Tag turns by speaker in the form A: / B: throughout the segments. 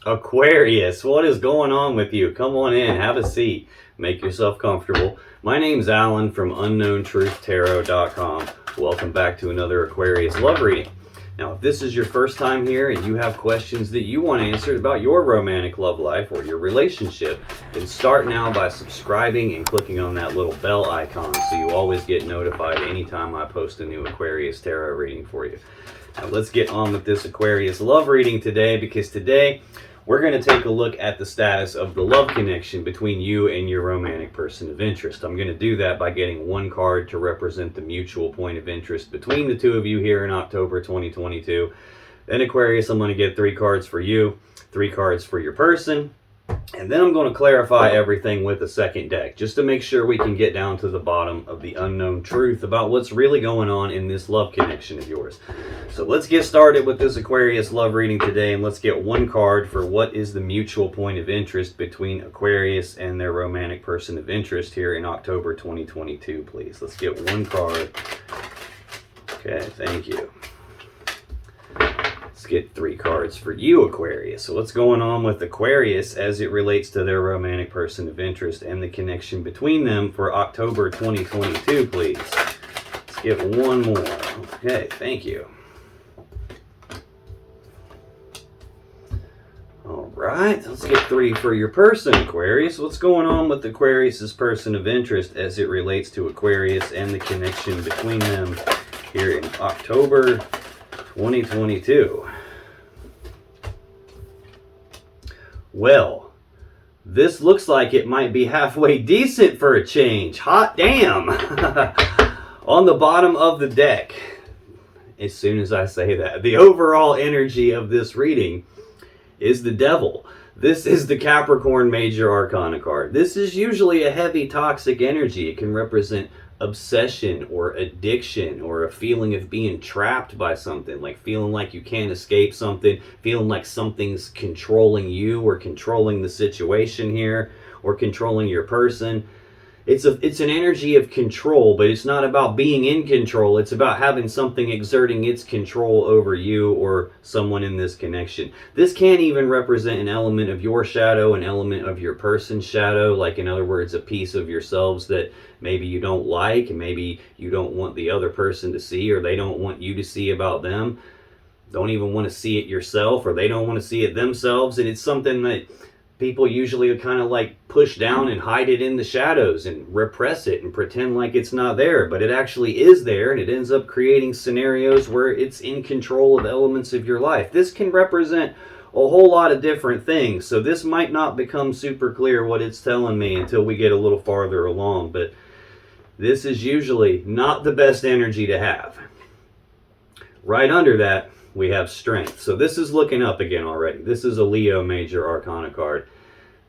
A: Aquarius, what is going on with you? Come on in, have a seat, make yourself comfortable. My name's Alan from UnknownTruthTarot.com. Welcome back to another Aquarius love reading. Now, if this is your first time here and you have questions that you want answered about your romantic love life or your relationship, then start now by subscribing and clicking on that little bell icon so you always get notified anytime I post a new Aquarius tarot reading for you. Now, let's get on with this Aquarius love reading today, because today we're going to take a look at the status of the love connection between you and your romantic person of interest. I'm going to do that by getting one card to represent the mutual point of interest between the two of you here in October 2022. Then Aquarius, I'm going to get 3 cards for you, 3 cards for your person, and then I'm going to clarify everything with a second deck, just to make sure we can get down to the bottom of the unknown truth about what's really going on in this love connection of yours. So let's get started with this Aquarius love reading today, and let's get one card for what is the mutual point of interest between Aquarius and their romantic person of interest here in October 2022, please. Let's get one card. Okay, thank you. Let's get 3 cards for you, Aquarius. So what's going on with Aquarius as it relates to their romantic person of interest and the connection between them for October 2022, please. Let's get one more. Okay, thank you. All right, let's get 3 for your person, Aquarius. What's going on with Aquarius's person of interest as it relates to Aquarius and the connection between them here in October 2022. Well, this looks like it might be halfway decent for a change. Hot damn! On the bottom of the deck, as soon as I say that, the overall energy of this reading is the Devil. This is the Capricorn Major Arcana card. This is usually a heavy toxic energy. It can represent obsession or addiction or a feeling of being trapped by something, like feeling like you can't escape something, feeling like something's controlling you or controlling the situation here or controlling your person. It's an energy of control, but it's not about being in control. It's about having something exerting its control over you or someone in this connection. This can even represent an element of your shadow, an element of your person's shadow, like in other words, a piece of yourselves that maybe you don't like and maybe you don't want the other person to see, or they don't want you to see about them. Don't even want to see it yourself, or they don't want to see it themselves. And it's something that people usually kind of like push down and hide it in the shadows and repress it and pretend like it's not there, but it actually is there, and it ends up creating scenarios where it's in control of elements of your life. This can represent a whole lot of different things, so this might not become super clear what it's telling me until we get a little farther along, but this is usually not the best energy to have. Right under that, we have Strength. So this is looking up again already. This is a Leo Major Arcana card.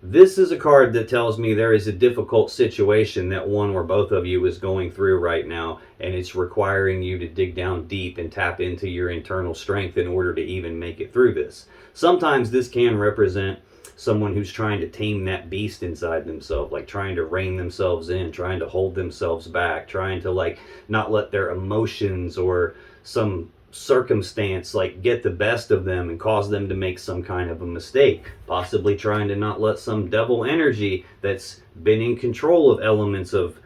A: This is a card that tells me there is a difficult situation that one or both of you is going through right now, and it's requiring you to dig down deep and tap into your internal strength in order to even make it through this. Sometimes this can represent someone who's trying to tame that beast inside themselves, like trying to rein themselves in, trying to hold themselves back, trying to like not let their emotions or some circumstance like get the best of them and cause them to make some kind of a mistake, possibly trying to not let some devil energy that's been in control of elements of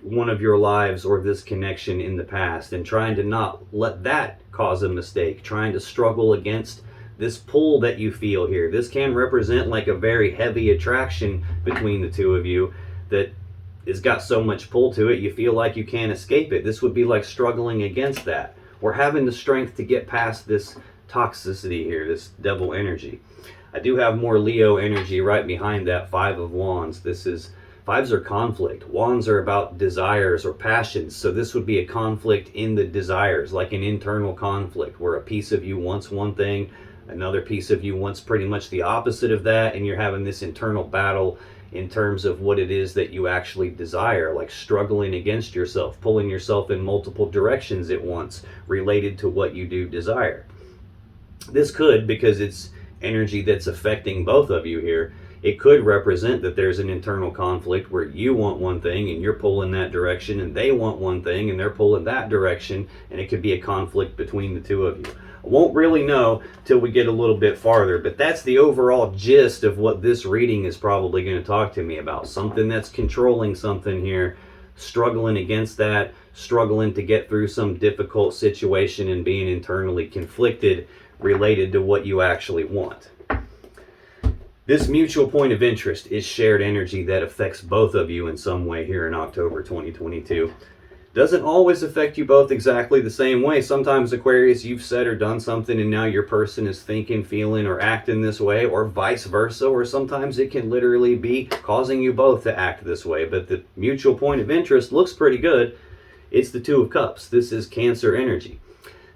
A: one of your lives or this connection in the past, and trying to not let that cause a mistake, trying to struggle against this pull that you feel here. This can represent like a very heavy attraction between the two of you that has got so much pull to it you feel like you can't escape it. This would be like struggling against that. We're having the strength to get past this toxicity here, this devil energy. I do have more Leo energy right behind that 5 of Wands. Fives are conflict. Wands are about desires or passions. So this would be a conflict in the desires, like an internal conflict where a piece of you wants one thing, another piece of you wants pretty much the opposite of that, and you're having this internal battle in terms of what it is that you actually desire, like struggling against yourself, pulling yourself in multiple directions at once related to what you do desire. This could, because it's energy that's affecting both of you here, it could represent that there's an internal conflict where you want one thing and you're pulling that direction, and they want one thing and they're pulling that direction, and it could be a conflict between the two of you. I won't really know till we get a little bit farther, but that's the overall gist of what this reading is probably going to talk to me about. Something that's controlling something here, struggling against that, struggling to get through some difficult situation and being internally conflicted related to what you actually want. This mutual point of interest is shared energy that affects both of you in some way here in October 2022. Doesn't always affect you both exactly the same way. Sometimes, Aquarius, you've said or done something and now your person is thinking, feeling, or acting this way, or vice versa, or sometimes it can literally be causing you both to act this way. But the mutual point of interest looks pretty good. It's the Two of Cups. This is Cancer energy.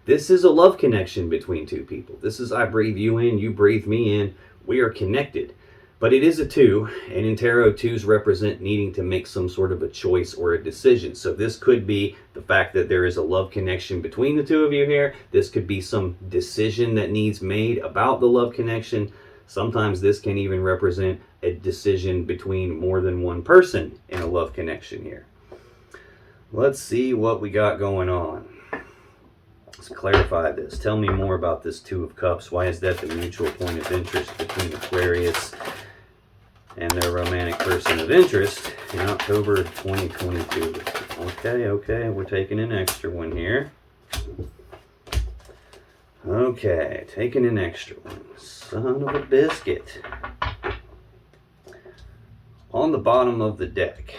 A: This is a love connection between two people. This is I breathe you in, you breathe me in. We are connected. But it is a two, and in tarot, twos represent needing to make some sort of a choice or a decision. So this could be the fact that there is a love connection between the two of you here. This could be some decision that needs made about the love connection. Sometimes this can even represent a decision between more than one person in a love connection here. Let's see what we got going on. Let's clarify this. Tell me more about this Two of Cups. Why is that the mutual point of interest between Aquarius and their romantic person of interest in October 2022? Okay, we're taking an extra one here. Okay, taking an extra one. Son of a biscuit. On the bottom of the deck,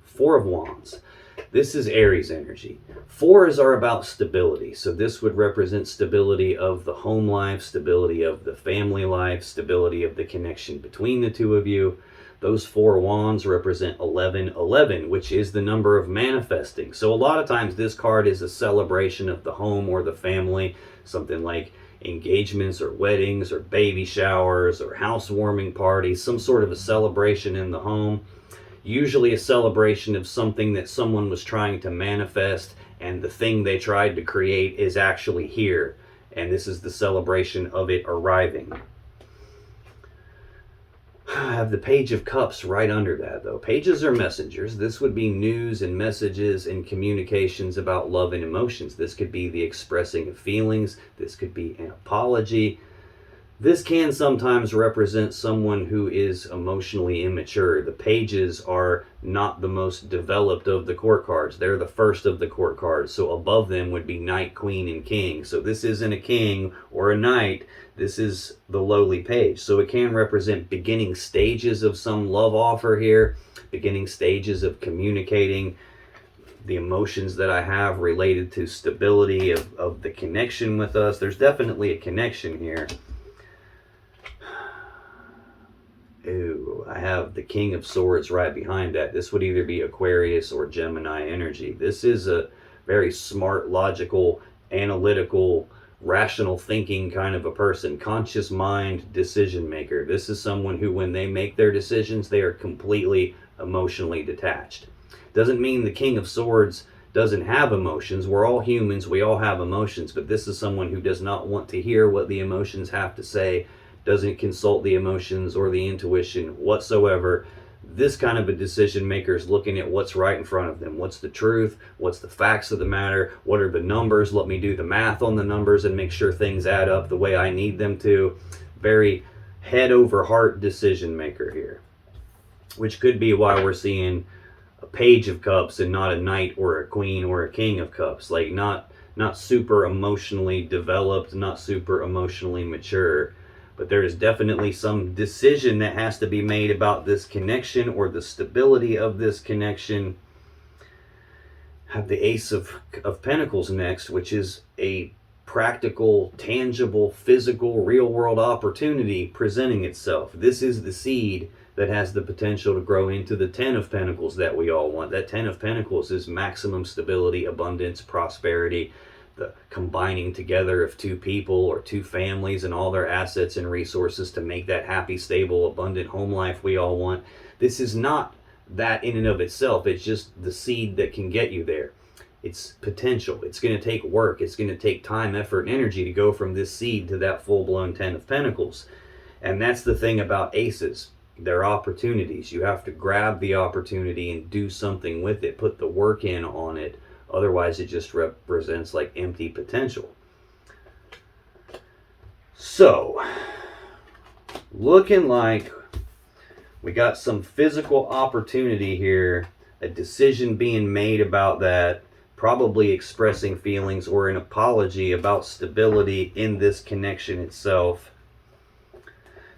A: Four of Wands. This is Aries energy. Fours are about stability. So this would represent stability of the home life, stability of the family life, stability of the connection between the two of you. Those Four Wands represent 1111, which is the number of manifesting. So a lot of times this card is a celebration of the home or the family, something like engagements or weddings or baby showers or housewarming parties, some sort of a celebration in the home. Usually a celebration of something that someone was trying to manifest, and the thing they tried to create is actually here. And this is the celebration of it arriving. I have the Page of Cups right under that, though. Pages are messengers. This would be news and messages and communications about love and emotions. This could be the expressing of feelings. This could be an apology. This can sometimes represent someone who is emotionally immature. The pages are not the most developed of the court cards. They're the first of the court cards. So above them would be Knight, Queen, and King. So this isn't a king or a knight. This is the lowly page. So it can represent beginning stages of some love offer here, beginning stages of communicating the emotions that I have related to stability of the connection with us. There's definitely a connection here. Ooh, I have the King of Swords right behind that. This would either be Aquarius or Gemini energy. This is a very smart, logical, analytical, rational thinking kind of a person. Conscious mind, decision maker. This is someone who, when they make their decisions, they are completely emotionally detached. Doesn't mean the King of Swords doesn't have emotions. We're all humans. We all have emotions. But this is someone who does not want to hear what the emotions have to say, doesn't consult the emotions or the intuition whatsoever. This kind of a decision maker is looking at what's right in front of them. What's the truth? What's the facts of the matter? What are the numbers? Let me do the math on the numbers and make sure things add up the way I need them to. Very head over heart decision maker here, which could be why we're seeing a Page of Cups and not a Knight or a Queen or a King of Cups. Like not super emotionally developed, not super emotionally mature. But there is definitely some decision that has to be made about this connection or the stability of this connection. Have the Ace of Pentacles next, which is a practical, tangible, physical, real-world opportunity presenting itself. This is the seed that has the potential to grow into the Ten of Pentacles that we all want. That Ten of Pentacles is maximum stability, abundance, prosperity, the combining together of two people or two families and all their assets and resources to make that happy, stable, abundant home life we all want. This is not that in and of itself. It's just the seed that can get you there. It's potential. It's going to take work. It's going to take time, effort, and energy to go from this seed to that full-blown Ten of Pentacles. And that's the thing about aces. They're opportunities. You have to grab the opportunity and do something with it. Put the work in on it. Otherwise, it just represents like empty potential. So, looking like we got some physical opportunity here, a decision being made about that, probably expressing feelings or an apology about stability in this connection itself.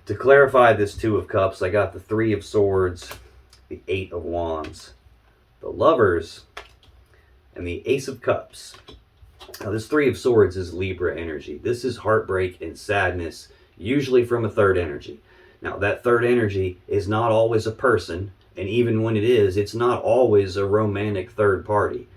A: To clarify this Two of Cups, I got the Three of Swords, the Eight of Wands, the Lovers, and the Ace of Cups. Now this Three of Swords is Libra energy. This is heartbreak and sadness, usually from a third energy. Now that third energy is not always a person, and even when it is, it's not always a romantic third party.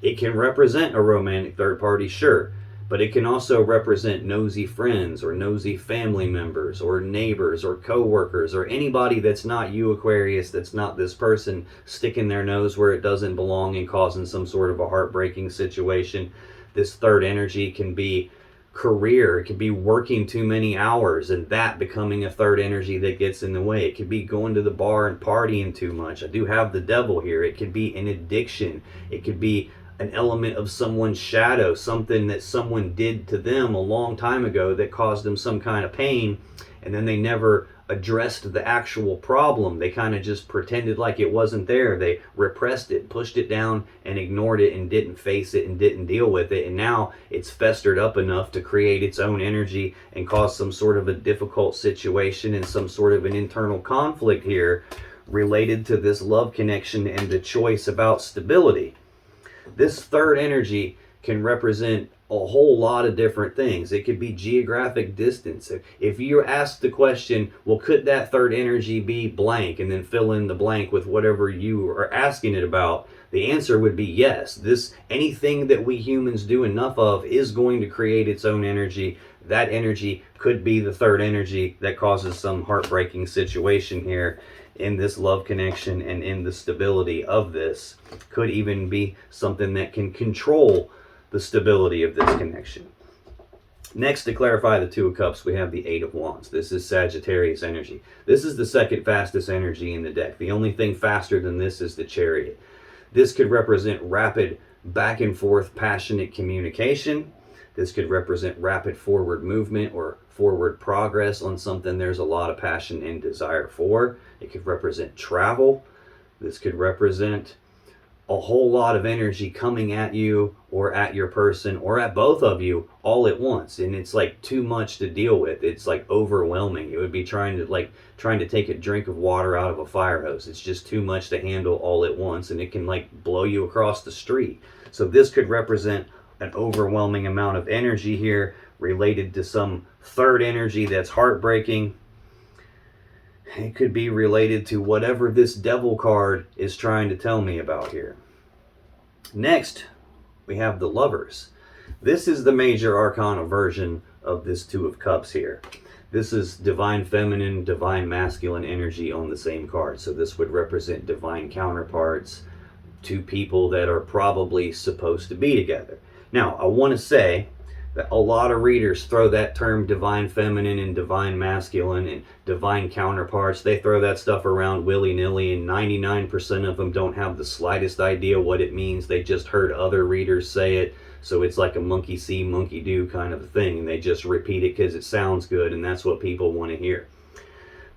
A: It can represent a romantic third party, sure, but it can also represent nosy friends or nosy family members or neighbors or co-workers or anybody that's not you, Aquarius, that's not this person sticking their nose where it doesn't belong and causing some sort of a heartbreaking situation. This third energy can be career, it could be working too many hours and that becoming a third energy that gets in the way. It could be going to the bar and partying too much. I do have the Devil here. It could be an addiction. It could be an element of someone's shadow, something that someone did to them a long time ago that caused them some kind of pain, and then they never addressed the actual problem. They kind of just pretended like it wasn't there. They repressed it, pushed it down, and ignored it and didn't face it and didn't deal with it. And now it's festered up enough to create its own energy and cause some sort of a difficult situation and some sort of an internal conflict here related to this love connection and the choice about stability. This third energy can represent a whole lot of different things. It could be geographic distance. If you ask the question, well, could that third energy be blank, and then fill in the blank with whatever you are asking it about, the answer would be yes. Anything that we humans do enough of is going to create its own energy. That energy could be the third energy that causes some heartbreaking situation here in this love connection and in the stability of this. Could even be something that can control the stability of this connection. Next, to clarify the Two of Cups, we have the Eight of Wands. This is Sagittarius energy. This is the second fastest energy in the deck. The only thing faster than this is the Chariot. This could represent rapid back and forth passionate communication. This could represent rapid forward movement or forward progress on something there's a lot of passion and desire for. It could represent travel. This could represent a whole lot of energy coming at you or at your person or at both of you all at once, and it's like too much to deal with. It's like overwhelming. It would be trying to take a drink of water out of a fire hose. It's just too much to handle all at once, and it can like blow you across the street. So this could represent an overwhelming amount of energy here related to some third energy that's heartbreaking. It could be related to whatever this Devil card is trying to tell me about here. Next, we have the Lovers. This is the major arcana version of this Two of Cups here. This is divine feminine, divine masculine energy on the same card. So this would represent divine counterparts, two people that are probably supposed to be together. Now, I want to say that a lot of readers throw that term divine feminine and divine masculine and divine counterparts. They throw that stuff around willy-nilly, and 99% of them don't have the slightest idea what it means. They just heard other readers say it, so it's like a monkey see, monkey do kind of a thing, and they just repeat it because it sounds good, and that's what people want to hear.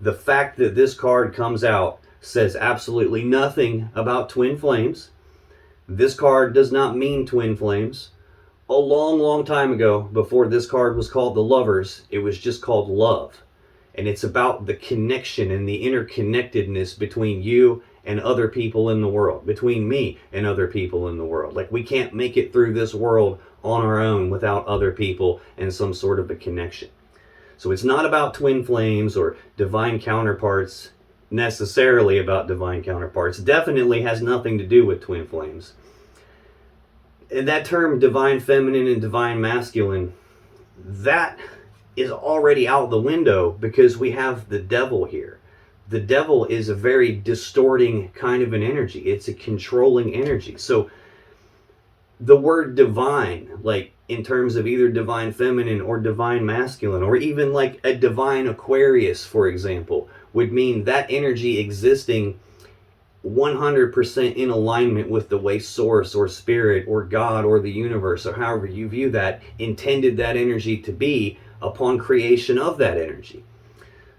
A: The fact that this card comes out says absolutely nothing about twin flames. This card does not mean twin flames. A long time ago, before this card was called the Lovers, it was just called love. And it's about the connection and the interconnectedness between you and other people in the world, between me and other people in the world. Like, we can't make it through this world on our own without other people and some sort of a connection. So it's not about twin flames or divine counterparts, necessarily about divine counterparts. Definitely has nothing to do with twin flames. And that term divine feminine and divine masculine, that is already out the window because we have the Devil here. The Devil is a very distorting kind of an energy. It's a controlling energy. So the word divine, like in terms of either divine feminine or divine masculine, or even like a divine Aquarius, for example, would mean that energy existing 100% in alignment with the way source or spirit or God or the universe or however you view that intended that energy to be upon creation of that energy.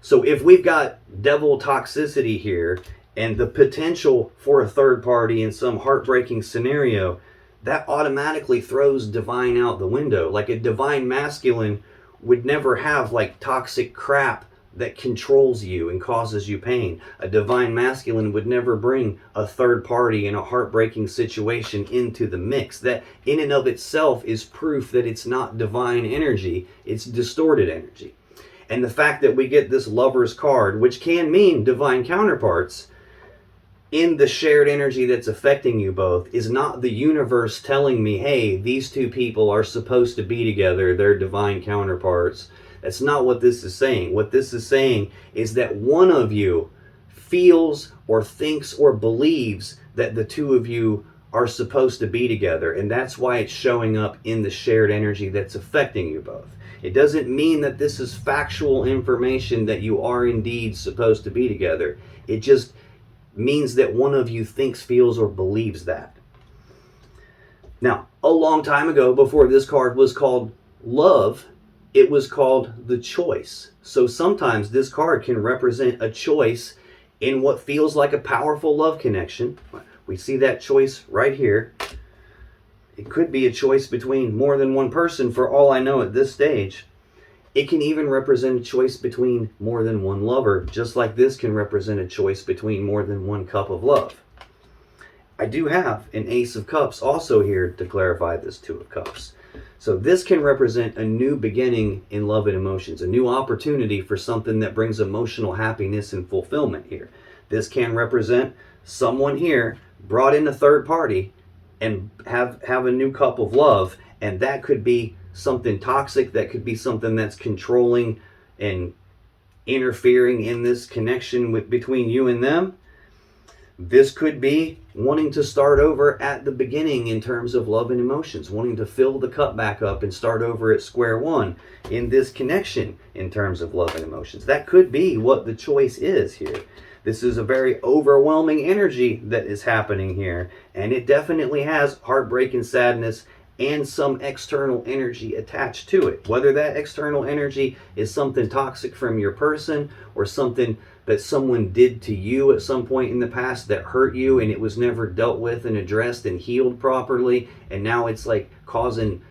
A: So if we've got devil toxicity here and the potential for a third party in some heartbreaking scenario, that automatically throws divine out the window. Like a divine masculine would never have like toxic crap that controls you and causes you pain. A divine masculine would never bring a third party in a heartbreaking situation into the mix. That in and of itself is proof that it's not divine energy, it's distorted energy. And the fact that we get this Lover's card, which can mean divine counterparts, in the shared energy that's affecting you both, is not the universe telling me, hey, these two people are supposed to be together, they're divine counterparts. That's not what this is saying. What this is saying is that one of you feels or thinks or believes that the two of you are supposed to be together, and that's why it's showing up in the shared energy that's affecting you both. It doesn't mean that this is factual information that you are indeed supposed to be together. It just means that one of you thinks, feels, or believes that. Now, a long time ago, before this card was called love, it was called the choice. So sometimes this card can represent a choice in what feels like a powerful love connection. We see that choice right here. It could be a choice between more than one person, for all I know at this stage. It can even represent a choice between more than one lover, just like this can represent a choice between more than one cup of love. I do have an Ace of Cups also here to clarify this Two of Cups. So this can represent a new beginning in love and emotions, a new opportunity for something that brings emotional happiness and fulfillment here. This can represent someone here brought in a third party and have a new cup of love, and that could be something toxic, that could be something that's controlling and interfering in this connection between you and them. This could be wanting to start over at the beginning in terms of love and emotions, wanting to fill the cup back up and start over at square one in this connection in terms of love and emotions. That could be what the choice is here. This is a very overwhelming energy that is happening here, and it definitely has heartbreak and sadness and some external energy attached to it. Whether that external energy is something toxic from your person or something that someone did to you at some point in the past that hurt you and it was never dealt with and addressed and healed properly, and now it's like causing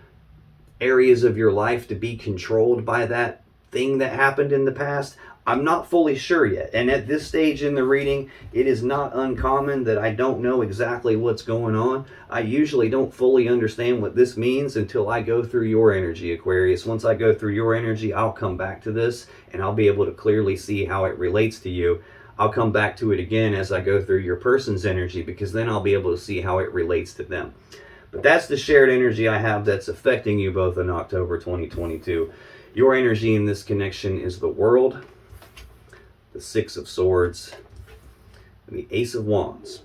A: areas of your life to be controlled by that thing that happened in the past. I'm not fully sure yet, and at this stage in the reading, it is not uncommon that I don't know exactly what's going on. I usually don't fully understand what this means until I go through your energy, Aquarius. Once I go through your energy, I'll come back to this, and I'll be able to clearly see how it relates to you. I'll come back to it again as I go through your person's energy, because then I'll be able to see how it relates to them. But that's the shared energy I have that's affecting you both in October 2022. Your energy in this connection is the World, the Six of Swords, and the Ace of Wands.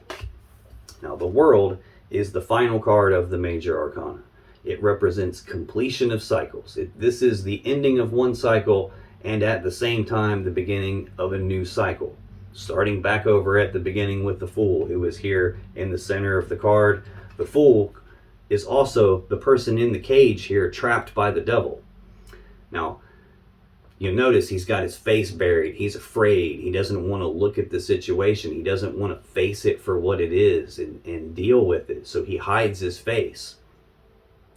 A: Now, the World is the final card of the major arcana. It represents completion of cycles. This is the ending of one cycle and at the same time the beginning of a new cycle. Starting back over at the beginning with the Fool, who is here in the center of the card. The Fool is also the person in the cage here trapped by the devil. Now, you'll notice he's got his face buried. He's afraid. He doesn't want to look at the situation. He doesn't want to face it for what it is and deal with it. So he hides his face.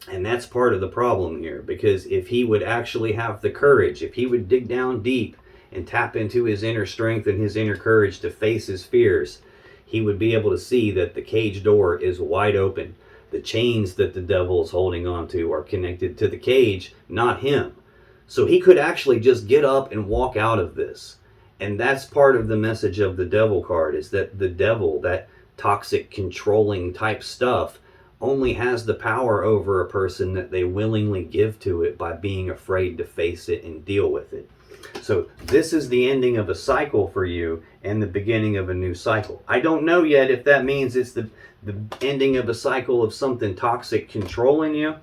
A: And that's part of the problem here, because if he would actually have the courage, if he would dig down deep and tap into his inner strength and his inner courage to face his fears, he would be able to see that the cage door is wide open. The chains that the devil is holding on to are connected to the cage, not him. So he could actually just get up and walk out of this. And that's part of the message of the devil card, is that the devil, that toxic, controlling type stuff, only has the power over a person that they willingly give to it by being afraid to face it and deal with it. So this is the ending of a cycle for you and the beginning of a new cycle. I don't know yet if that means it's the ending of a cycle of something toxic controlling you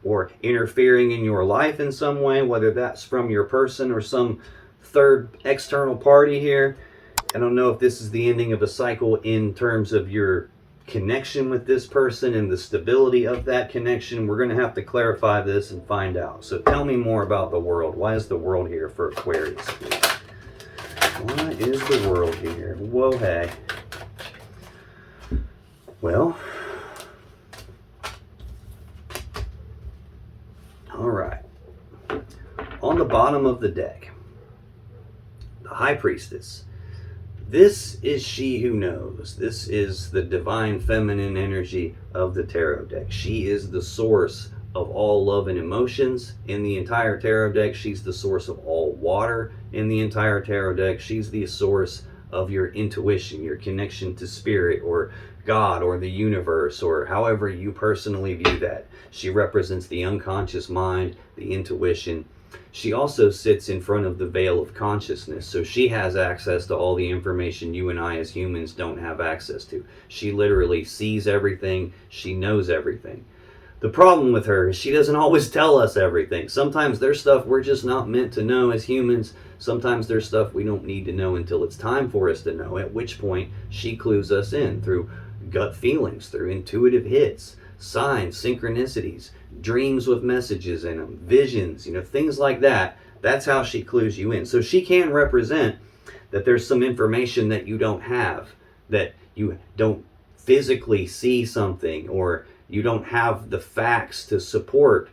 A: or interfering in your life in some way, whether that's from your person or some third external party here. I don't know if this is the ending of a cycle in terms of your connection with this person and the stability of that connection. We're going to have to clarify this and find out. So tell me more about the world. Why is the world here for Aquarius, please? Why is the world here? Whoa, hey. Well, all right. On the bottom of the deck, the High Priestess. This is she who knows. This is the divine feminine energy of the tarot deck. She is the source of all love and emotions in the entire tarot deck. She's the source of all water in the entire tarot deck. She's the source of your intuition, your connection to spirit or God or the universe, or however you personally view that. She represents the unconscious mind, the intuition. She also sits in front of the veil of consciousness, so she has access to all the information you and I as humans don't have access to. She literally sees everything. She knows everything. The problem with her is she doesn't always tell us everything. Sometimes there's stuff we're just not meant to know as humans. Sometimes there's stuff we don't need to know until it's time for us to know, at which point she clues us in through gut feelings, through intuitive hits, signs, synchronicities, dreams with messages in them, visions, things like that. That's how she clues you in. So she can represent that there's some information that you don't have, that you don't physically see something, or you don't have the facts to support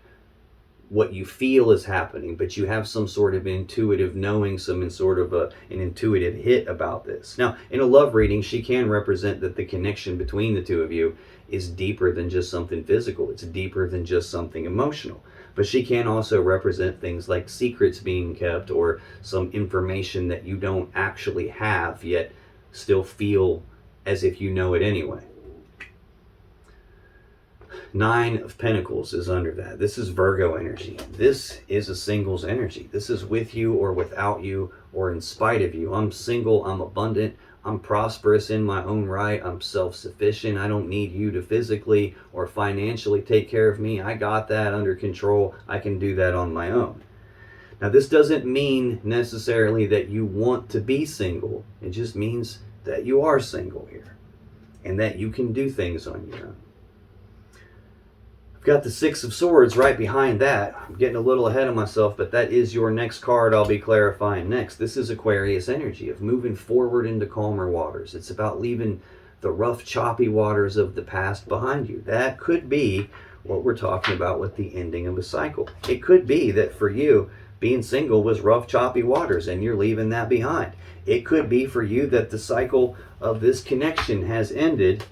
A: what you feel is happening, but you have some sort of intuitive knowing, some sort of an intuitive hit about this. Now, in a love reading, she can represent that the connection between the two of you is deeper than just something physical. It's deeper than just something emotional. But she can also represent things like secrets being kept, or some information that you don't actually have yet still feel as if you know it anyway. 9 of Pentacles is under that. This is Virgo energy. This is a singles energy. This is with you or without you or in spite of you. I'm single, I'm abundant, I'm prosperous in my own right, I'm self-sufficient. I don't need you to physically or financially take care of me. I got that under control. I can do that on my own. Now, this doesn't mean necessarily that you want to be single. It just means that you are single here and that you can do things on your own. Got the 6 of Swords right behind that. I'm getting a little ahead of myself, but that is your next card I'll be clarifying next. This is Aquarius energy of moving forward into calmer waters. It's about leaving the rough, choppy waters of the past behind you. That could be what we're talking about with the ending of a cycle. It could be that for you, being single was rough, choppy waters, and you're leaving that behind. It could be for you that the cycle of this connection has ended.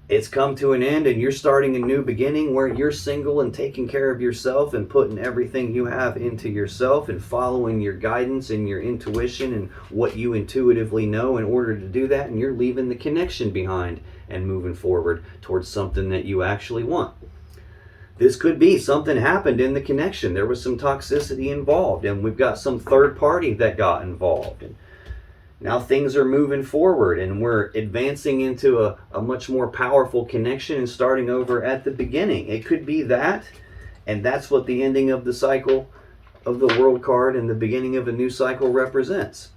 A: It's come to an end and you're starting a new beginning where you're single and taking care of yourself and putting everything you have into yourself and following your guidance and your intuition and what you intuitively know in order to do that, and you're leaving the connection behind and moving forward towards something that you actually want. This could be something happened in the connection. There was some toxicity involved and we've got some third party that got involved. And now things are moving forward and we're advancing into a much more powerful connection and starting over at the beginning. It could be that, and that's what the ending of the cycle of the World card and the beginning of a new cycle represents.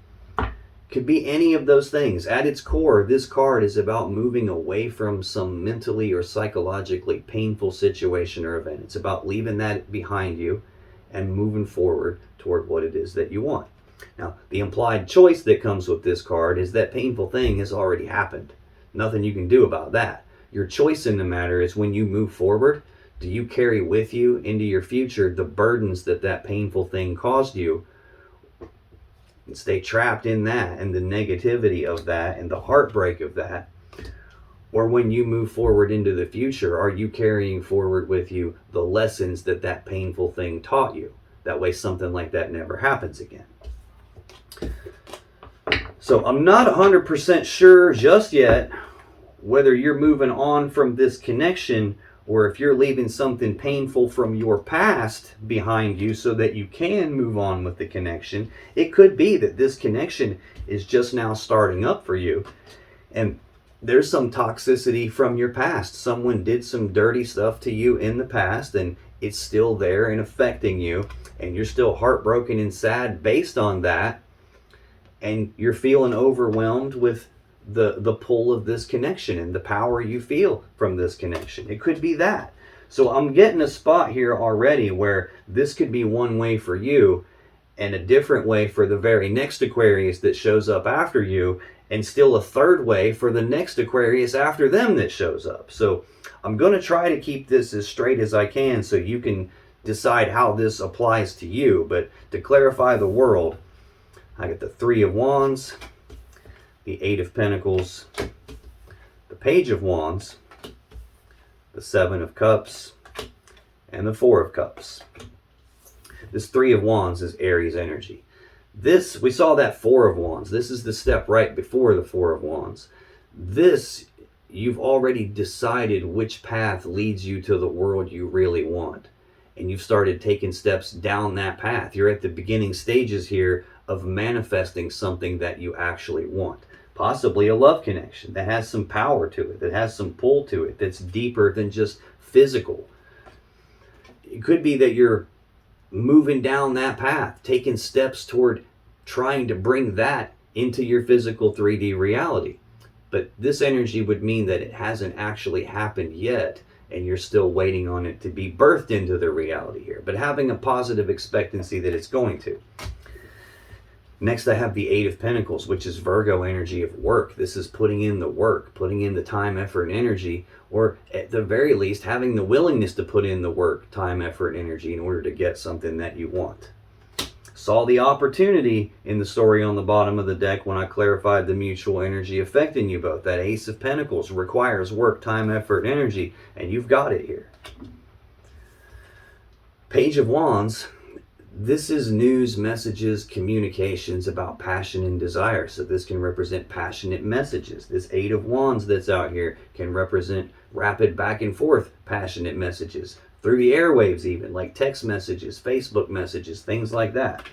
A: Could be any of those things. At its core, this card is about moving away from some mentally or psychologically painful situation or event. It's about leaving that behind you and moving forward toward what it is that you want. Now, the implied choice that comes with this card is that painful thing has already happened. Nothing you can do about that. Your choice in the matter is when you move forward, do you carry with you into your future the burdens that that painful thing caused you and stay trapped in that and the negativity of that and the heartbreak of that? Or when you move forward into the future, are you carrying forward with you the lessons that that painful thing taught you? That way something like that never happens again. So I'm not 100% sure just yet whether you're moving on from this connection or if you're leaving something painful from your past behind you so that you can move on with the connection. It could be that this connection is just now starting up for you and there's some toxicity from your past. Someone did some dirty stuff to you in the past and it's still there and affecting you, and you're still heartbroken and sad based on that. And you're feeling overwhelmed with the pull of this connection and the power you feel from this connection. It could be that. So I'm getting a spot here already where this could be one way for you and a different way for the very next Aquarius that shows up after you, and still a third way for the next Aquarius after them that shows up. So I'm going to try to keep this as straight as I can so you can decide how this applies to you. But to clarify the world, I got the Three of Wands, the Eight of Pentacles, the Page of Wands, the Seven of Cups, and the Four of Cups. This Three of Wands is Aries energy. This, we saw that Four of Wands. This is the step right before the Four of Wands. This, you've already decided which path leads you to the world you really want. And you've started taking steps down that path. You're at the beginning stages here of manifesting something that you actually want. Possibly a love connection that has some power to it, that has some pull to it, that's deeper than just physical. It could be that you're moving down that path, taking steps toward trying to bring that into your physical 3D reality. But this energy would mean that it hasn't actually happened yet, and you're still waiting on it to be birthed into the reality here, but having a positive expectancy that it's going to. Next, I have the Eight of Pentacles, which is Virgo energy of work. This is putting in the work, putting in the time, effort, and energy, or at the very least, having the willingness to put in the work, time, effort, and energy in order to get something that you want. Saw the opportunity in the story on the bottom of the deck when I clarified the mutual energy affecting you both. That Ace of Pentacles requires work, time, effort, and energy, and you've got it here. Page of Wands. This is news, messages, communications about passion and desire. So this can represent passionate messages. This Eight of Wands that's out here can represent rapid back and forth passionate messages. Through the airwaves even, like text messages, Facebook messages, things like that.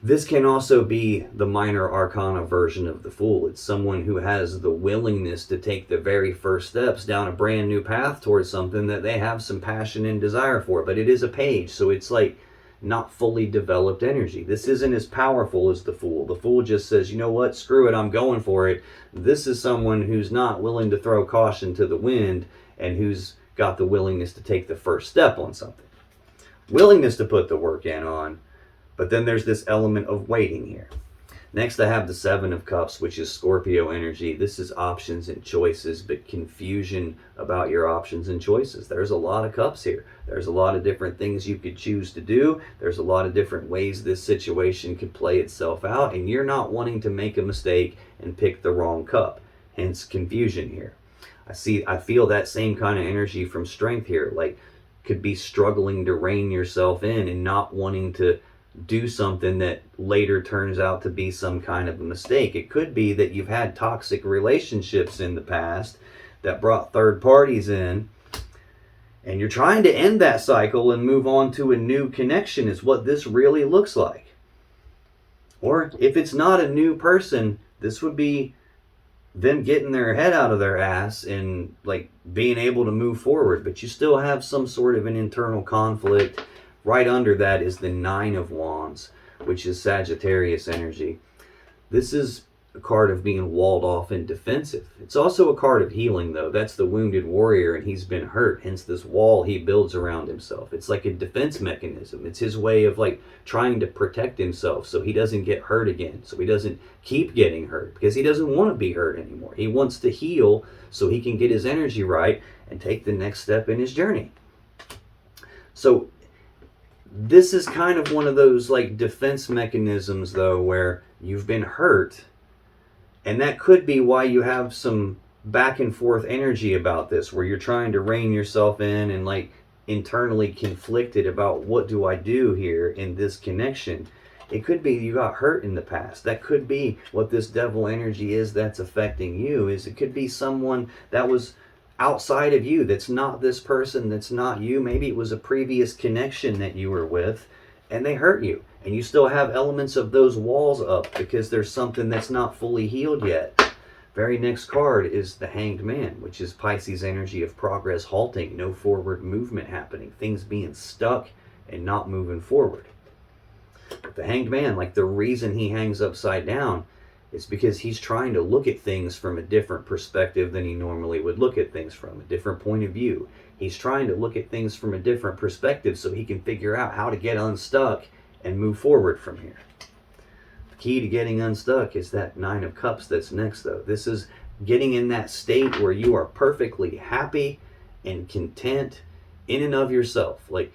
A: This can also be the minor arcana version of the Fool. It's someone who has the willingness to take the very first steps down a brand new path towards something that they have some passion and desire for. But it is a page, so it's like not fully developed energy. This isn't as powerful as the Fool. The Fool just says, you know what, screw it, I'm going for it. This is someone who's not willing to throw caution to the wind and who's got the willingness to take the first step on something. Willingness to put the work in on, but then there's this element of waiting here. Next, I have the Seven of Cups, which is Scorpio energy. This is options and choices, but confusion about your options and choices. There's a lot of cups here. There's a lot of different things you could choose to do. There's a lot of different ways this situation could play itself out, and you're not wanting to make a mistake and pick the wrong cup. Hence, confusion here. I feel that same kind of energy from Strength here, like could be struggling to rein yourself in and not wanting to do something that later turns out to be some kind of a mistake. It could be that you've had toxic relationships in the past that brought third parties in, and you're trying to end that cycle and move on to a new connection is what this really looks like. Or if it's not a new person, this would be them getting their head out of their ass and like being able to move forward, but you still have some sort of an internal conflict. Right under that is the Nine of Wands, which is Sagittarius energy. This is a card of being walled off and defensive. It's also a card of healing, though. That's the wounded warrior, and he's been hurt, hence this wall he builds around himself. It's like a defense mechanism. It's his way of like trying to protect himself so he doesn't get hurt again, so he doesn't keep getting hurt, because he doesn't want to be hurt anymore. He wants to heal so he can get his energy right and take the next step in his journey. So this is kind of one of those like defense mechanisms, though, where you've been hurt. And that could be why you have some back and forth energy about this, where you're trying to rein yourself in and like internally conflicted about what do I do here in this connection. It could be you got hurt in the past. That could be what this devil energy is that's affecting you. Is it could be someone that was outside of you, that's not this person, that's not you. Maybe it was a previous connection that you were with and they hurt you, and you still have elements of those walls up because there's something that's not fully healed yet. Very next card is the Hanged Man, which is Pisces energy of progress halting, no forward movement happening, things being stuck and not moving forward. But the Hanged Man, like the reason he hangs upside down It's because he's trying to look at things from a different perspective than he normally would look at things from, a different point of view. He's trying to look at things from a different perspective so he can figure out how to get unstuck and move forward from here. The key to getting unstuck is that Nine of Cups that's next, though. This is getting in that state where you are perfectly happy and content in and of yourself. Like,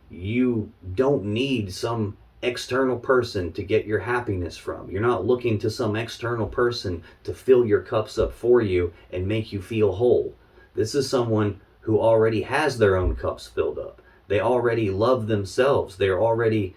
A: you don't need some external person to get your happiness from. You're not looking to some external person to fill your cups up for you and make you feel whole. This is someone who already has their own cups filled up. They already love themselves. They're already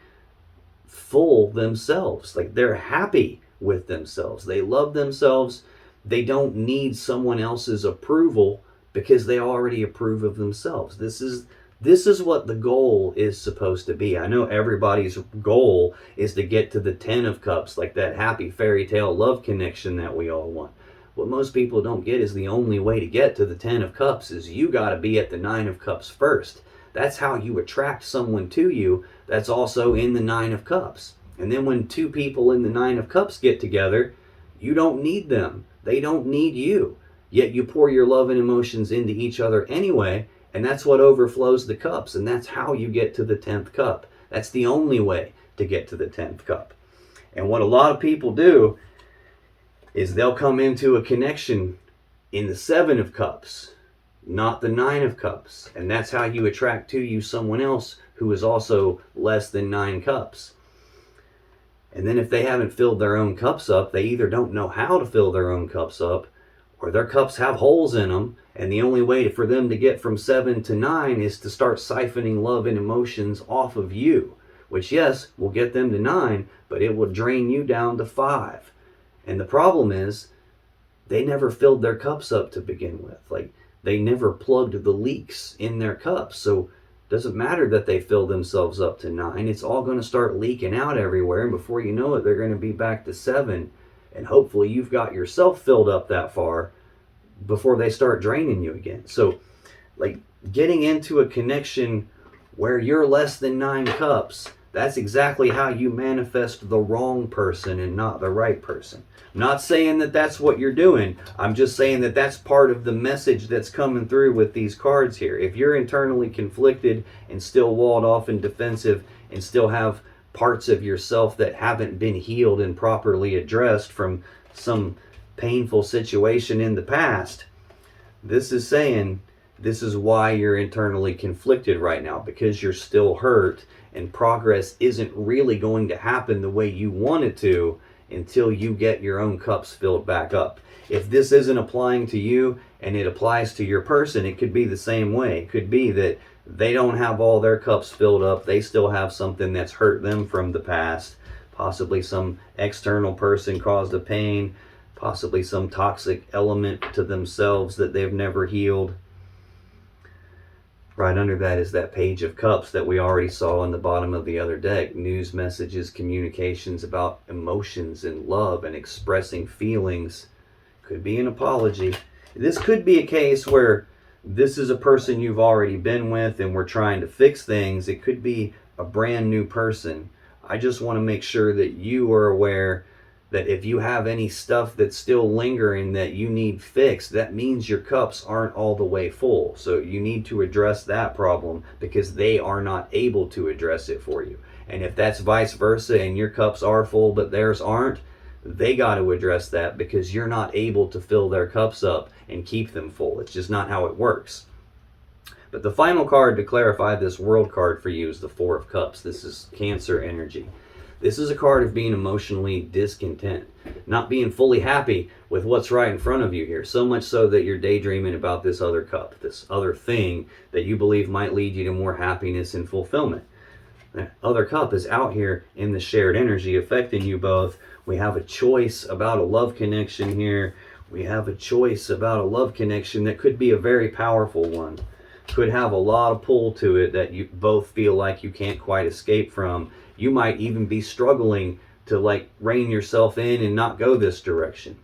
A: full themselves. Like, they're happy with themselves. They love themselves. They don't need someone else's approval because they already approve of themselves. This is what the goal is supposed to be. I know everybody's goal is to get to the 10 of Cups, like that happy fairy tale love connection that we all want. What most people don't get is the only way to get to the 10 of Cups is you got to be at the 9 of Cups first. That's how you attract someone to you that's also in the 9 of Cups. And then when two people in the 9 of Cups get together, you don't need them. They don't need you. Yet you pour your love and emotions into each other anyway, and that's what overflows the cups, and that's how you get to the 10th cup. That's the only way to get to the 10th cup. And what a lot of people do is they'll come into a connection in the 7 of Cups, not the 9 of Cups. And that's how you attract to you someone else who is also less than 9 cups. And then if they haven't filled their own cups up, they either don't know how to fill their own cups up, or their cups have holes in them, and the only way for them to get from 7 to 9 is to start siphoning love and emotions off of you, which, yes, will get them to 9, but it will drain you down to 5. And the problem is, they never filled their cups up to begin with. Like, they never plugged the leaks in their cups, so it doesn't matter that they fill themselves up to 9. It's all going to start leaking out everywhere, and before you know it, they're going to be back to 7. And hopefully you've got yourself filled up that far before they start draining you again. So, like, getting into a connection where you're less than 9 cups, that's exactly how you manifest the wrong person and not the right person. I'm not saying that that's what you're doing. I'm just saying that that's part of the message that's coming through with these cards here. If you're internally conflicted and still walled off and defensive and still have parts of yourself that haven't been healed and properly addressed from some painful situation in the past, this is saying this is why you're internally conflicted right now, because you're still hurt and progress isn't really going to happen the way you want it to until you get your own cups filled back up. If this isn't applying to you and it applies to your person, it could be the same way. It could be that they don't have all their cups filled up. They still have something that's hurt them from the past. Possibly some external person caused a pain. Possibly some toxic element to themselves that they've never healed. Right under that is that Page of Cups that we already saw on the bottom of the other deck. News messages, communications about emotions and love and expressing feelings. Could be an apology. This could be a case where this is a person you've already been with and we're trying to fix things. It could be a brand new person. I just want to make sure that you are aware that if you have any stuff that's still lingering that you need fixed, that means your cups aren't all the way full. So you need to address that problem because they are not able to address it for you. And if that's vice versa and your cups are full but theirs aren't, they got to address that because you're not able to fill their cups up and keep them full. It's just not how it works. But the final card to clarify this World card for you is the Four of Cups. This is Cancer energy. This is a card of being emotionally discontent, not being fully happy with what's right in front of you here, so much so that you're daydreaming about this other cup, this other thing that you believe might lead you to more happiness and fulfillment. That other cup is out here in the shared energy affecting you both. We have a choice about a love connection here. We have a choice about a love connection that could be a very powerful one. Could have a lot of pull to it that you both feel like you can't quite escape from. You might even be struggling to like rein yourself in and not go this direction.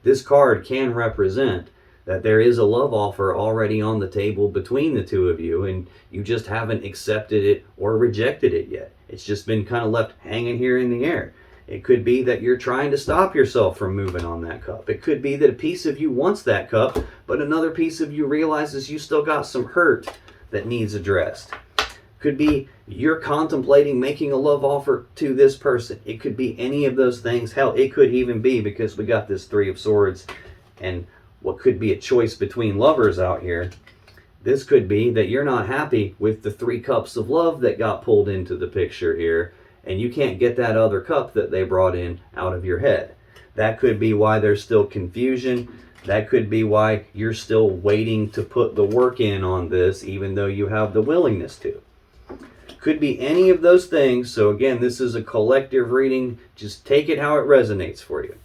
A: This card can represent that there is a love offer already on the table between the two of you and you just haven't accepted it or rejected it yet. It's just been kind of left hanging here in the air. It could be that you're trying to stop yourself from moving on that cup. It could be that a piece of you wants that cup, but another piece of you realizes you still got some hurt that needs addressed. Could be you're contemplating making a love offer to this person. It could be any of those things. Hell, it could even be, because we got this Three of Swords and what could be a choice between lovers out here. This could be that you're not happy with the 3 cups of love that got pulled into the picture here, and you can't get that other cup that they brought in out of your head. That could be why there's still confusion. That could be why you're still waiting to put the work in on this, even though you have the willingness to. Could be any of those things. So again, this is a collective reading. Just take it how it resonates for you.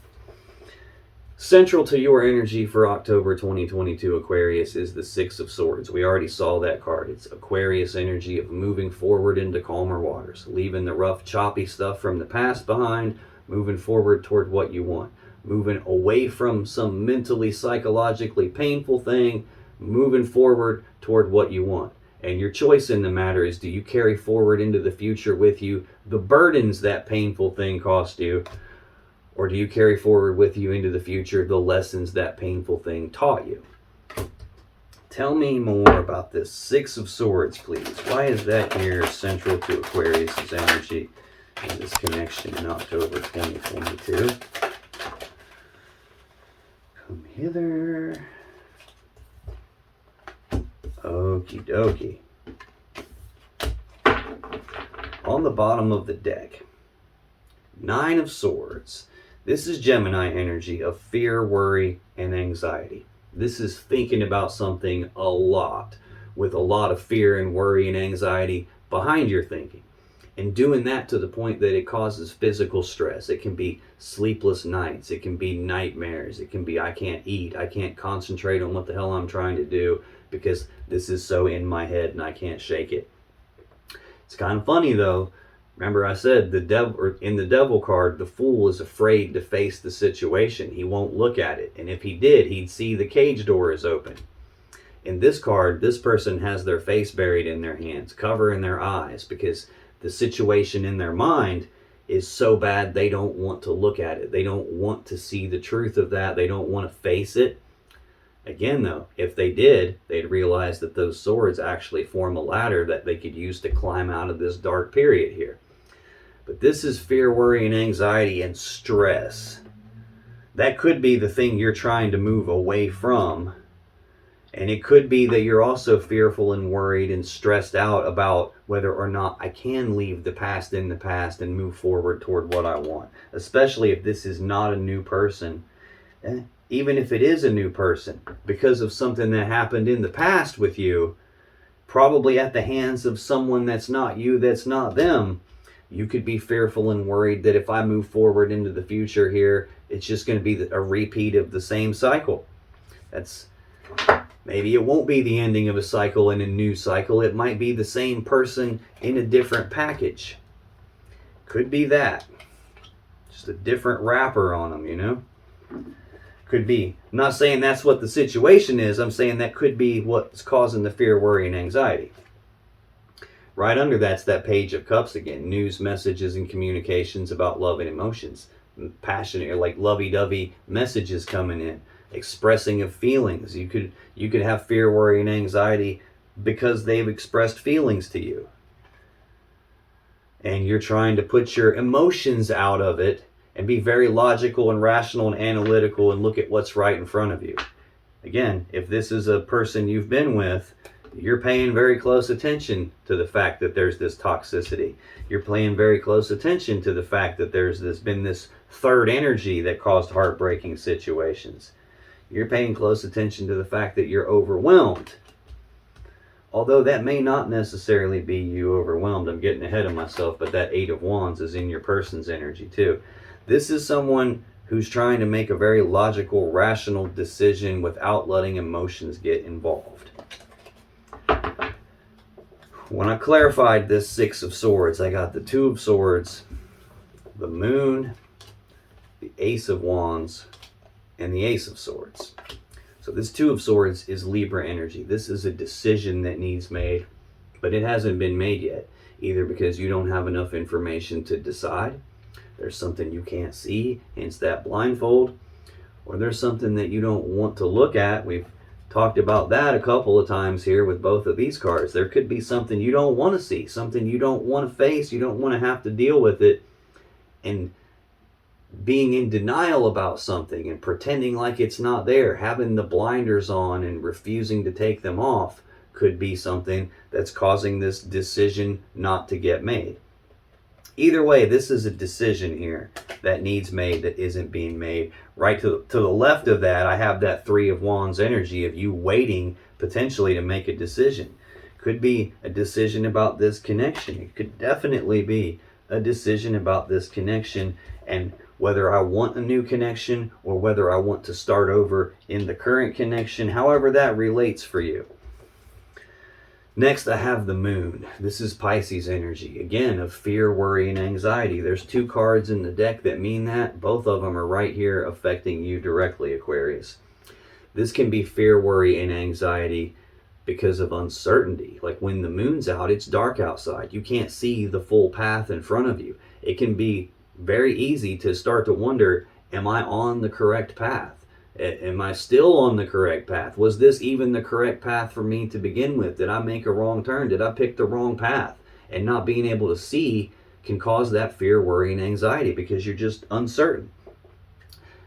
A: Central to your energy for October 2022, Aquarius, is the Six of Swords. We already saw that card. It's Aquarius energy of moving forward into calmer waters, leaving the rough, choppy stuff from the past behind, moving forward toward what you want, moving away from some mentally, psychologically painful thing, moving forward toward what you want. And your choice in the matter is, do you carry forward into the future with you the burdens that painful thing cost you, or do you carry forward with you into the future the lessons that painful thing taught you? Tell me more about this Six of Swords, please. Why is that here central to Aquarius's energy and this connection in October 2022? Come hither. Okie dokie. On the bottom of the deck, Nine of Swords. This is Gemini energy of fear, worry, and anxiety. This is thinking about something a lot, with a lot of fear and worry and anxiety behind your thinking. And doing that to the point that it causes physical stress. It can be sleepless nights. It can be nightmares. It can be, I can't eat. I can't concentrate on what the hell I'm trying to do because this is so in my head and I can't shake it. It's kind of funny though. Remember I said the devil, or in the Devil card, the fool is afraid to face the situation. He won't look at it. And if he did, he'd see the cage door is open. In this card, this person has their face buried in their hands, covering their eyes, because the situation in their mind is so bad they don't want to look at it. They don't want to see the truth of that. They don't want to face it. Again, though, if they did, they'd realize that those swords actually form a ladder that they could use to climb out of this dark period here. But this is fear, worry, and anxiety and stress. That could be the thing you're trying to move away from. And it could be that you're also fearful and worried and stressed out about whether or not I can leave the past in the past and move forward toward what I want. Especially if this is not a new person. Even if it is a new person, because of something that happened in the past with you, probably at the hands of someone that's not you, that's not them, you could be fearful and worried that if I move forward into the future here, it's just going to be a repeat of the same cycle. Maybe it won't be the ending of a cycle in a new cycle. It might be the same person in a different package. Could be that. Just a different wrapper on them, you know? Could be. I'm not saying that's what the situation is. I'm saying that could be what's causing the fear, worry, and anxiety. Right under that's that Page of Cups again. News, messages, and communications about love and emotions. Passionate, or like lovey-dovey messages coming in. Expressing of feelings. You could have fear, worry, and anxiety because they've expressed feelings to you. And you're trying to put your emotions out of it and be very logical and rational and analytical and look at what's right in front of you. Again, if this is a person you've been with, you're paying very close attention to the fact that there's this toxicity. You're paying very close attention to the fact that there's been this third energy that caused heartbreaking situations. You're paying close attention to the fact that you're overwhelmed. Although that may not necessarily be you overwhelmed. I'm getting ahead of myself, but that Eight of Wands is in your person's energy too. This is someone who's trying to make a very logical, rational decision without letting emotions get involved. When I clarified this Six of Swords, I got the Two of Swords, the Moon, the Ace of Wands, and the Ace of Swords. So this Two of Swords is Libra energy. This is a decision that needs made, but it hasn't been made yet. Either because you don't have enough information to decide, There's something you can't see, hence that blindfold. Or there's something that you don't want to look at. We've talked about that a couple of times here with both of these cards. There could be something you don't want to see, something you don't want to face, you don't want to have to deal with it. And being in denial about something and pretending like it's not there, having the blinders on and refusing to take them off, could be something that's causing this decision not to get made. Either way, this is a decision here that needs made that isn't being made. Right to the left of that, I have that Three of Wands energy of you waiting potentially to make a decision. Could be a decision about this connection. It could definitely be a decision about this connection and whether I want a new connection or whether I want to start over in the current connection, however that relates for you. Next, I have the Moon. This is Pisces energy, again, of fear, worry, and anxiety. There's two cards in the deck that mean that. Both of them are right here affecting you directly, Aquarius. This can be fear, worry, and anxiety because of uncertainty. Like when the moon's out, it's dark outside. You can't see the full path in front of you. It can be very easy to start to wonder, am I on the correct path? Am I still on the correct path? Was this even the correct path for me to begin with? Did I make a wrong turn? Did I pick the wrong path? And not being able to see can cause that fear, worry, and anxiety because you're just uncertain.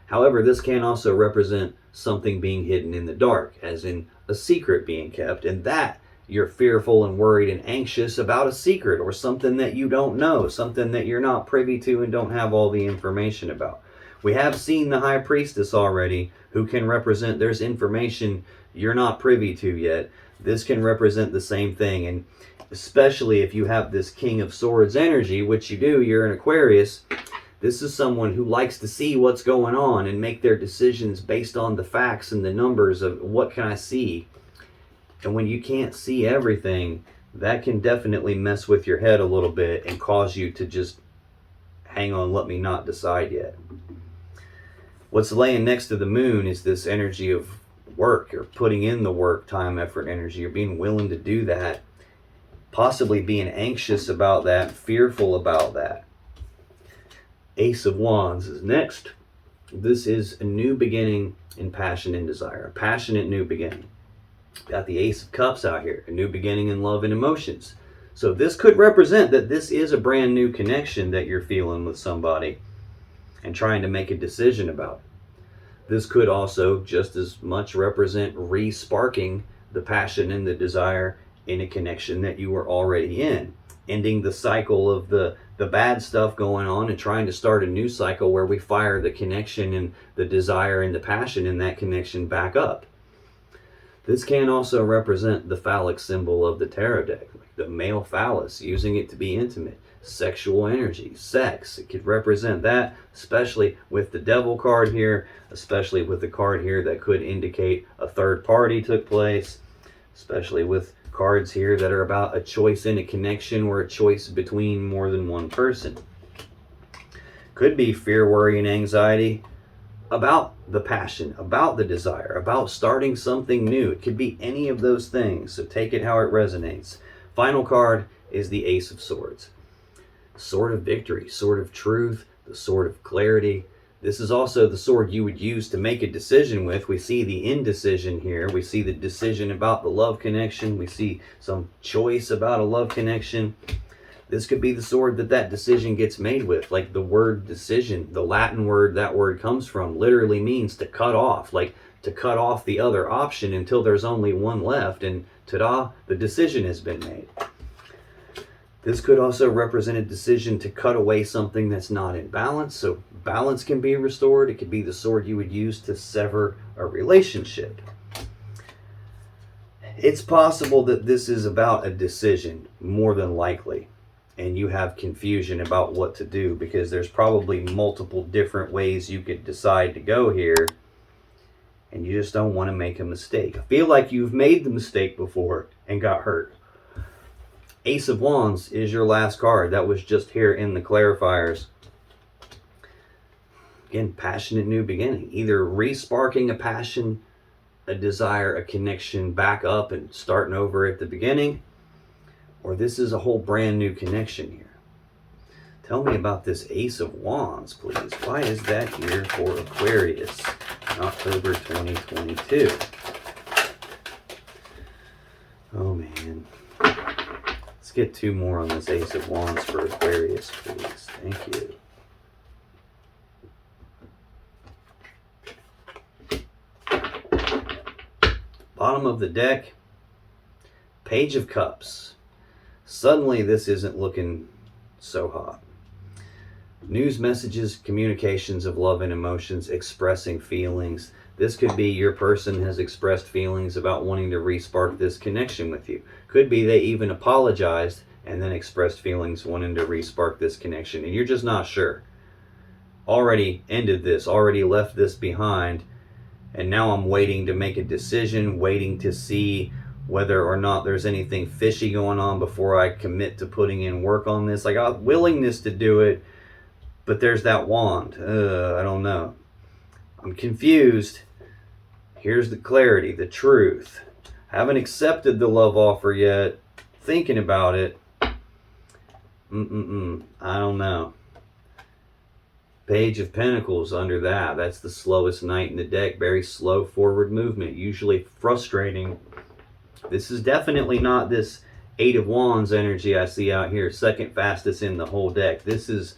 A: However, this can also represent something being hidden in the dark, as in a secret being kept, and that you're fearful and worried and anxious about a secret or something that you don't know, something that you're not privy to and don't have all the information about. We have seen the High Priestess already, who can represent there's information you're not privy to yet. This can represent the same thing, and especially if you have this King of Swords energy, which you do, you're an Aquarius. This is someone who likes to see what's going on and make their decisions based on the facts and the numbers of what can I see. And when you can't see everything, that can definitely mess with your head a little bit and cause you to just hang on, let me not decide yet. What's laying next to the moon is this energy of work, or putting in the work, time, effort, energy, or being willing to do that, possibly being anxious about that, fearful about that. Ace of Wands is next. This is a new beginning in passion and desire, a passionate new beginning. Got the Ace of Cups out here, a new beginning in love and emotions. So this could represent that this is a brand new connection that you're feeling with somebody and trying to make a decision about. This could also just as much represent re-sparking the passion and the desire in a connection that you were already in, ending the cycle of the bad stuff going on and trying to start a new cycle where we fire the connection and the desire and the passion in that connection back up. This can also represent the phallic symbol of the tarot deck, like the male phallus, using it to be intimate, sexual energy, sex. It could represent that, especially with the Devil card here, especially with the card here that could indicate a third party took place, especially with cards here that are about a choice in a connection or a choice between more than one person. Could be fear, worry, and anxiety about the passion, about the desire, about starting something new. It could be any of those things, so take it how it resonates. Final card is the Ace of Swords. Sword of victory, sword of truth, the sword of clarity. This is also the sword you would use to make a decision with. We see the indecision here. We see the decision about the love connection. We see some choice about a love connection. This could be the sword that decision gets made with. Like the word decision, the Latin word that word comes from, literally means to cut off, like to cut off the other option until there's only one left, and ta-da, the decision has been made. This could also represent a decision to cut away something that's not in balance, so balance can be restored. It could be the sword you would use to sever a relationship. It's possible that this is about a decision, more than likely, and you have confusion about what to do because there's probably multiple different ways you could decide to go here, and you just don't want to make a mistake. I feel like you've made the mistake before and got hurt. Ace of Wands is your last card. That was just here in the clarifiers. Again, passionate new beginning. Either re-sparking a passion, a desire, a connection back up and starting over at the beginning, or this is a whole brand new connection here. Tell me about this Ace of Wands, please. Why is that here for Aquarius in October 2022? Oh, man. Let's get 2 more on this Ace of Wands for Aquarius, please. Thank you. Bottom of the deck, Page of Cups. Suddenly, this isn't looking so hot. News messages, communications of love and emotions, expressing feelings. This could be your person has expressed feelings about wanting to respark this connection with you. Could be they even apologized and then expressed feelings wanting to respark this connection, and you're just not sure. Already ended this, already left this behind, and now I'm waiting to make a decision, waiting to see whether or not there's anything fishy going on before I commit to putting in work on this. I got willingness to do it, but there's that wand. I don't know. I'm confused. Here's the clarity, the truth. Haven't accepted the love offer yet. Thinking about it. I don't know. Page of Pentacles under that. That's the slowest knight in the deck. Very slow forward movement. Usually frustrating. This is definitely not this 8 of Wands energy I see out here. Second fastest in the whole deck. This is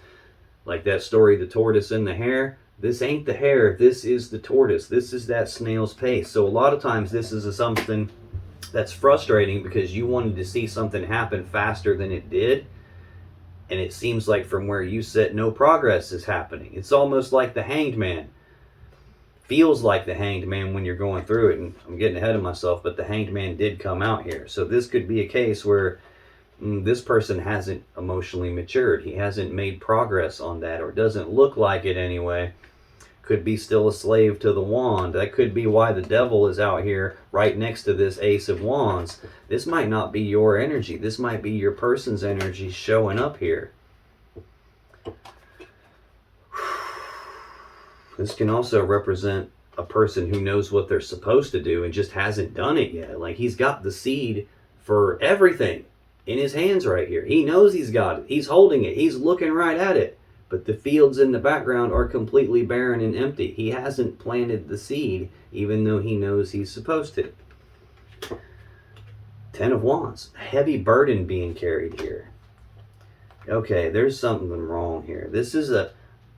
A: like that story, the tortoise and the hare. This ain't the hare. This is the tortoise. This is that snail's pace. So a lot of times this is something that's frustrating because you wanted to see something happen faster than it did. And it seems like from where you sit, no progress is happening. It's almost like the Hanged Man. Feels like the Hanged Man when you're going through it. And I'm getting ahead of myself, but the Hanged Man did come out here. So this could be a case where this person hasn't emotionally matured. He hasn't made progress on that, or doesn't look like it anyway. Could be still a slave to the wand. That could be why the devil is out here right next to this Ace of Wands. This might not be your energy. This might be your person's energy showing up here. This can also represent a person who knows what they're supposed to do and just hasn't done it yet. Like he's got the seed for everything in his hands right here. He knows he's got it. He's holding it. He's looking right at it. But the fields in the background are completely barren and empty. He hasn't planted the seed, even though he knows he's supposed to. 10 of Wands. Heavy burden being carried here. Okay, there's something wrong here. This is a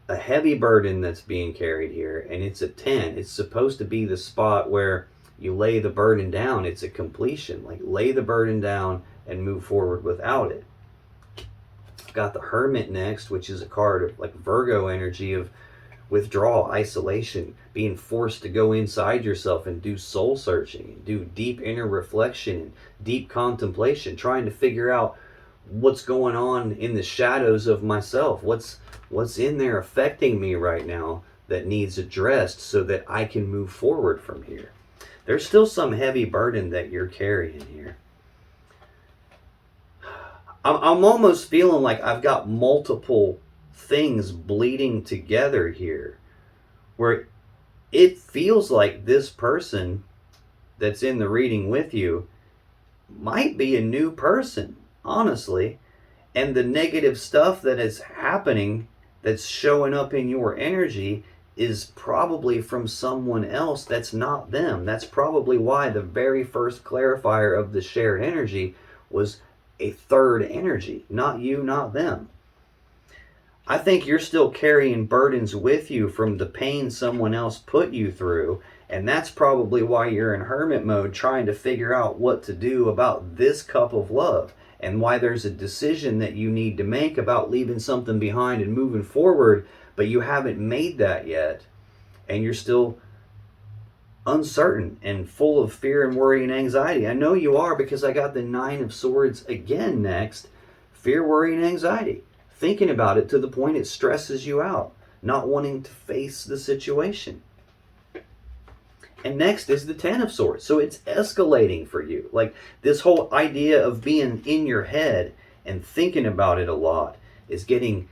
A: heavy burden that's being carried here, and it's a 10. It's supposed to be the spot where you lay the burden down. It's a completion. Like, lay the burden down and move forward without it. Got the Hermit next, which is a card of like Virgo energy of withdrawal, isolation, being forced to go inside yourself and do soul searching and do deep inner reflection and deep contemplation, trying to figure out what's going on in the shadows of myself, what's in there affecting me right now that needs addressed so that I can move forward from here. There's still some heavy burden that you're carrying here. I'm almost feeling like I've got multiple things bleeding together here, where it feels like this person that's in the reading with you might be a new person, honestly, and the negative stuff that is happening that's showing up in your energy is probably from someone else that's not them. That's probably why the very first clarifier of the shared energy was a third energy, not you, not them. I think you're still carrying burdens with you from the pain someone else put you through, and that's probably why you're in hermit mode, trying to figure out what to do about this cup of love, and why there's a decision that you need to make about leaving something behind and moving forward, but you haven't made that yet, and you're still uncertain and full of fear and worry and anxiety. I know you are, because I got the 9 of Swords again next. Fear, worry, and anxiety. Thinking about it to the point it stresses you out. Not wanting to face the situation. And next is the 10 of Swords. So it's escalating for you. Like, this whole idea of being in your head and thinking about it a lot is getting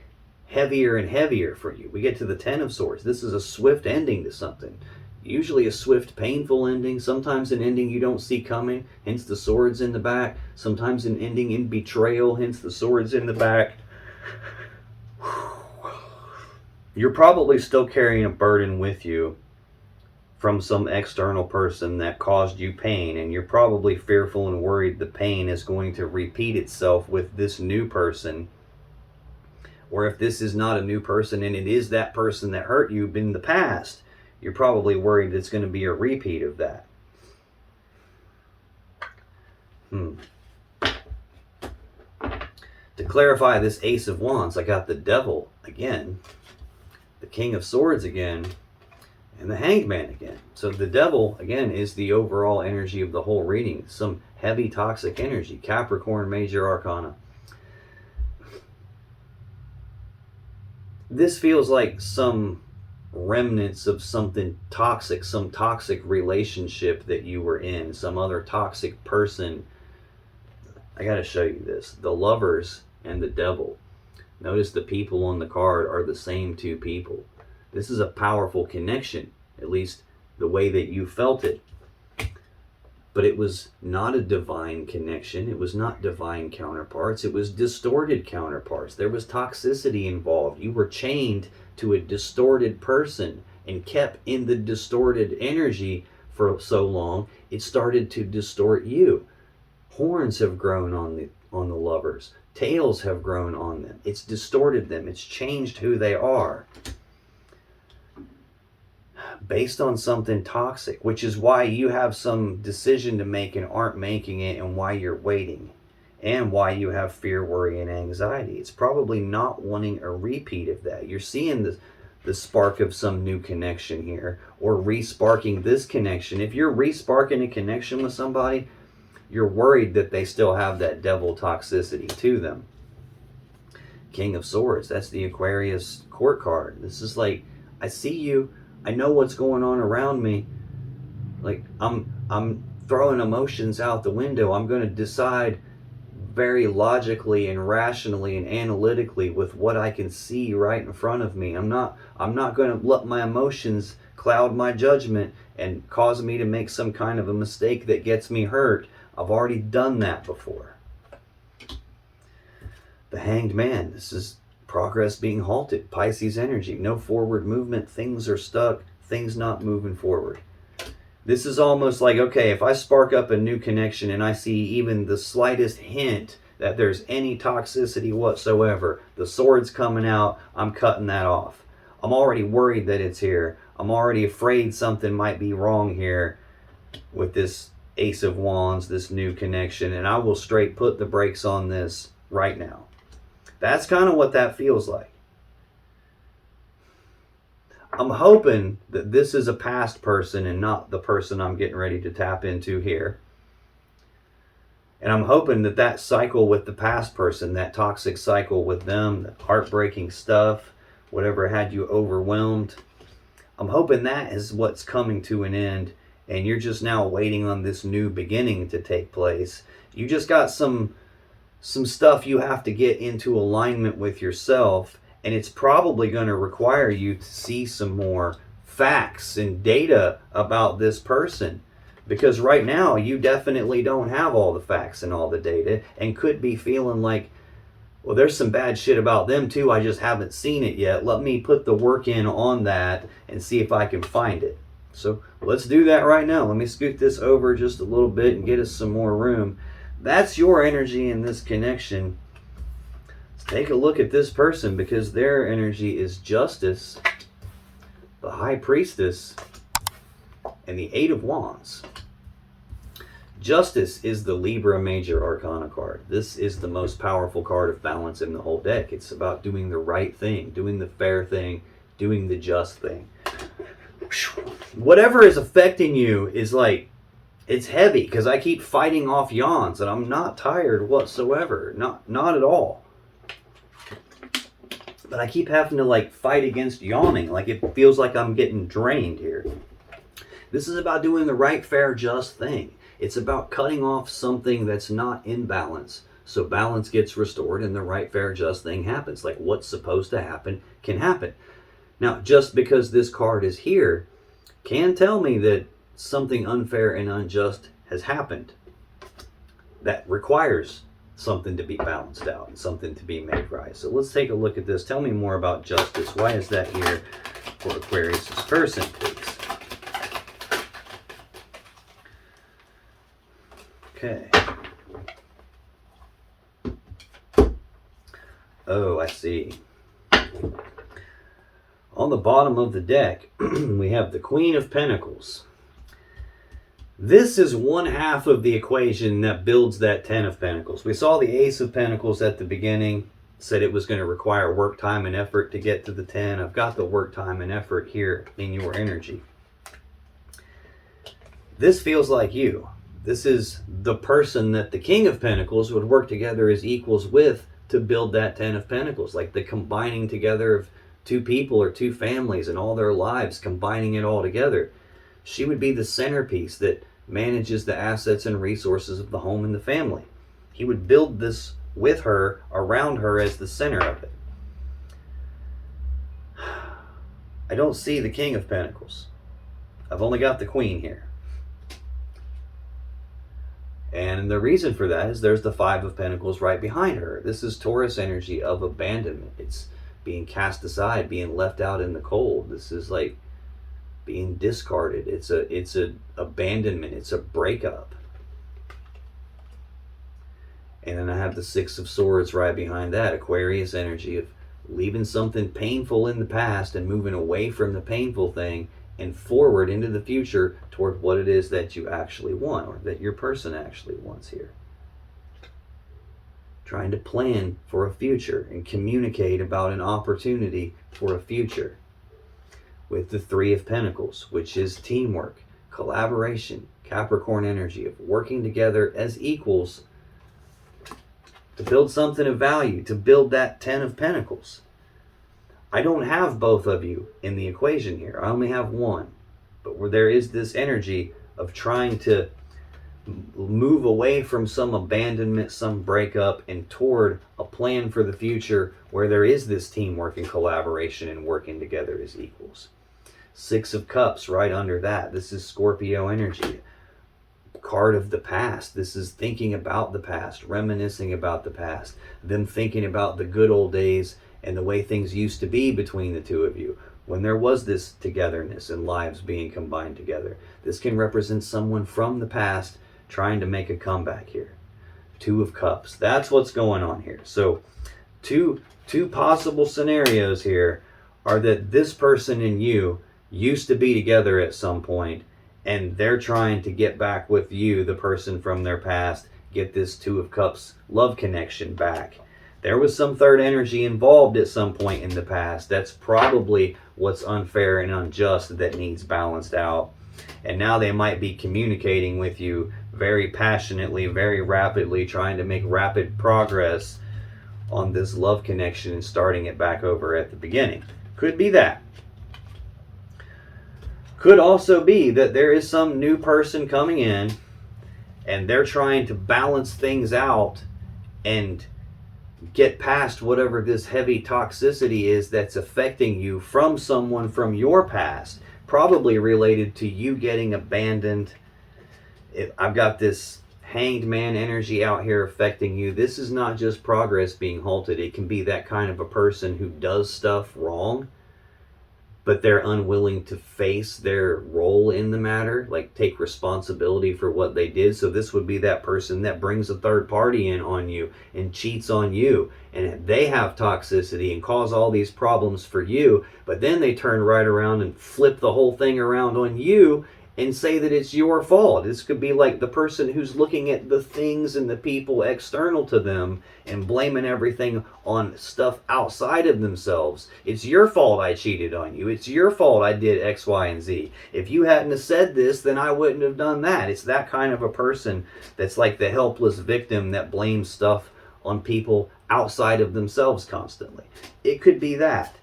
A: heavier and heavier for you. We get to the 10 of Swords. This is a swift ending to something. Usually a swift, painful ending. Sometimes an ending you don't see coming, hence the swords in the back. Sometimes an ending in betrayal, hence the swords in the back. You're probably still carrying a burden with you from some external person that caused you pain, and you're probably fearful and worried the pain is going to repeat itself with this new person. Or if this is not a new person and it is that person that hurt you in the past, you're probably worried it's going to be a repeat of that. To clarify this Ace of Wands, I got the Devil again, the King of Swords again, and the Hanged Man again. So the Devil, again, is the overall energy of the whole reading. Some heavy toxic energy. Capricorn, Major Arcana. This feels like some remnants of something toxic, some toxic relationship that you were in, some other toxic person. I got to show you this. The Lovers and the Devil. Notice the people on the card are the same two people. This is a powerful connection, at least the way that you felt it. But it was not a divine connection. It was not divine counterparts. It was distorted counterparts. There was toxicity involved. You were chained to a distorted person and kept in the distorted energy for so long, it started to distort you. Horns have grown on the Lovers. Tails have grown on them. It's distorted them. It's changed who they are based on something toxic, which is why you have some decision to make and aren't making it, and why you're waiting, and why you have fear, worry, and anxiety. It's probably not wanting a repeat of that. You're seeing the spark of some new connection here, or re-sparking this connection. If you're re-sparking a connection with somebody, you're worried that they still have that devil toxicity to them. King of Swords, that's the Aquarius court card. This is like, I see you, I know what's going on around me. Like, I'm throwing emotions out the window. I'm going to decide very logically and rationally and analytically with what I can see right in front of me. I'm not going to let my emotions cloud my judgment and cause me to make some kind of a mistake that gets me hurt. I've already done that before. The Hanged Man. This is progress being halted. Pisces energy. No forward movement. Things are stuck. Things not moving forward. This is almost like, okay, if I spark up a new connection and I see even the slightest hint that there's any toxicity whatsoever, the sword's coming out, I'm cutting that off. I'm already worried that it's here. I'm already afraid something might be wrong here with this Ace of Wands, this new connection, and I will straight put the brakes on this right now. That's kind of what that feels like. I'm hoping that this is a past person and not the person I'm getting ready to tap into here. And I'm hoping that that cycle with the past person, that toxic cycle with them, the heartbreaking stuff, whatever had you overwhelmed, I'm hoping that is what's coming to an end, and you're just now waiting on this new beginning to take place. You just got some stuff you have to get into alignment with yourself, and it's probably going to require you to see some more facts and data about this person, because right now you definitely don't have all the facts and all the data, and could be feeling like, well, there's some bad shit about them too, I just haven't seen it yet. Let me put the work in on that and see if I can find it. So let's do that right now. Let me scoot this over just a little bit and get us some more room. That's your energy in this connection. Let's take a look at this person, because their energy is Justice, the High Priestess, and the Eight of Wands. Justice is the Libra Major Arcana card. This is the most powerful card of balance in the whole deck. It's about doing the right thing, doing the fair thing, doing the just thing. Whatever is affecting you is like, it's heavy, because I keep fighting off yawns, and I'm not tired whatsoever. Not at all. But I keep having to like fight against yawning. Like, it feels like I'm getting drained here. This is about doing the right, fair, just thing. It's about cutting off something that's not in balance, so balance gets restored and the right, fair, just thing happens. Like, what's supposed to happen can happen. Now, just because this card is here can tell me that something unfair and unjust has happened that requires something to be balanced out and something to be made right. So let's take a look at this. Tell me more about justice. Why is that here for Aquarius' person, please? Okay. Oh, I see. On the bottom of the deck, we have the Queen of Pentacles. This is one half of the equation that builds that Ten of Pentacles. We saw the Ace of Pentacles at the beginning, said it was going to require work, time, and effort to get to the 10. I've got the work, time, and effort here in your energy. This feels like you. This is the person that the King of Pentacles would work together as equals with to build that Ten of Pentacles, like the combining together of two people or two families and all their lives, combining it all together. She would be the centerpiece that manages the assets and resources of the home and the family. He would build this with her, around her, as the center of it. I don't see the King of Pentacles. I've only got the Queen here. And the reason for that is there's the Five of Pentacles right behind her. This is Taurus energy of abandonment. It's being cast aside, being left out in the cold. This is like being discarded. It's a abandonment. It's a breakup. And then I have the Six of Swords right behind that. Aquarius energy of leaving something painful in the past and moving away from the painful thing and forward into the future toward what it is that you actually want, or that your person actually wants here. Trying to plan for a future and communicate about an opportunity for a future. With the Three of Pentacles, which is teamwork, collaboration, Capricorn energy of working together as equals to build something of value, to build that Ten of Pentacles. I don't have both of you in the equation here. I only have one. But where there is this energy of trying to move away from some abandonment, some breakup, and toward a plan for the future where there is this teamwork and collaboration and working together as equals. Six of Cups right under that. This is Scorpio energy. Card of the past. This is thinking about the past, reminiscing about the past, them thinking about the good old days and the way things used to be between the two of you, when there was this togetherness and lives being combined together. This can represent someone from the past trying to make a comeback here. Two of Cups. That's what's going on here. So two possible scenarios here are that this person and you used to be together at some point, and they're trying to get back with you, the person from their past, get this Two of Cups love connection back. There was some third energy involved at some point in the past. That's probably what's unfair and unjust that needs balanced out. And now they might be communicating with you very passionately, very rapidly, trying to make rapid progress on this love connection and starting it back over at the beginning. Could be that. Could also be that there is some new person coming in and they're trying to balance things out and get past whatever this heavy toxicity is that's affecting you from someone from your past, probably related to you getting abandoned. I've got this Hanged Man energy out here affecting you. This is not just progress being halted. It can be that kind of a person who does stuff wrong, but they're unwilling to face their role in the matter, like take responsibility for what they did. So this would be that person that brings a third party in on you and cheats on you, and they have toxicity and cause all these problems for you, but then they turn right around and flip the whole thing around on you and say that it's your fault. This could be like the person who's looking at the things and the people external to them and blaming everything on stuff outside of themselves. It's your fault I cheated on you. It's your fault I did X, Y, and Z. If you hadn't have said this, then I wouldn't have done that. It's that kind of a person that's like the helpless victim that blames stuff on people outside of themselves constantly. It could be that.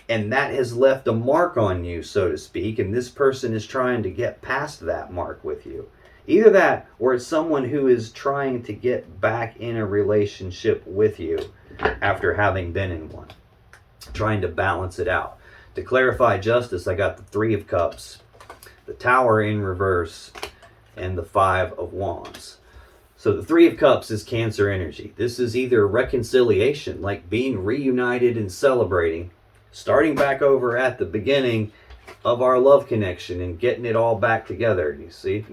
A: And that has left a mark on you, so to speak, and this person is trying to get past that mark with you. Either that, or it's someone who is trying to get back in a relationship with you after having been in one, trying to balance it out. To clarify justice, I got the Three of Cups, the Tower in reverse, and the Five of Wands. So the Three of Cups is Cancer energy. This is either reconciliation, like being reunited and celebrating, starting back over at the beginning of our love connection and getting it all back together, you see?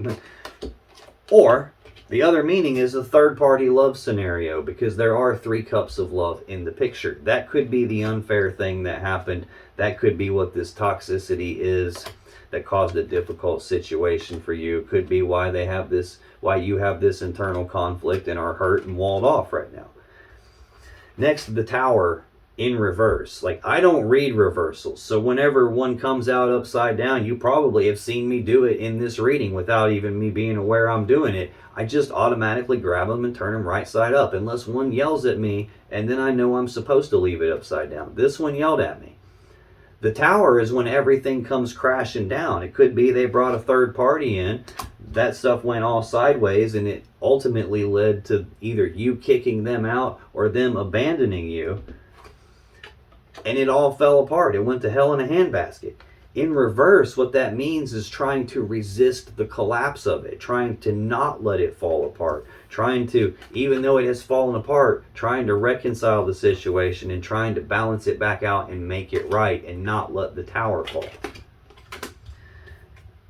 A: Or the other meaning is a third-party love scenario, because there are 3 cups of love in the picture. That could be the unfair thing that happened. That could be what this toxicity is that caused a difficult situation for you. Could be why you have this internal conflict and are hurt and walled off right now. Next, the Tower in reverse. Like, I don't read reversals, so whenever one comes out upside down, you probably have seen me do it in this reading without even me being aware I'm doing it. I just automatically grab them and turn them right side up, unless one yells at me, and then I know I'm supposed to leave it upside down. This one yelled at me. The Tower is when everything comes crashing down. It could be they brought a third party in, that stuff went all sideways, and it ultimately led to either you kicking them out or them abandoning you. And it all fell apart. It went to hell in a handbasket. In reverse, what that means is trying to resist the collapse of it, trying to not let it fall apart, trying to, even though it has fallen apart, trying to reconcile the situation and trying to balance it back out and make it right and not let the Tower fall.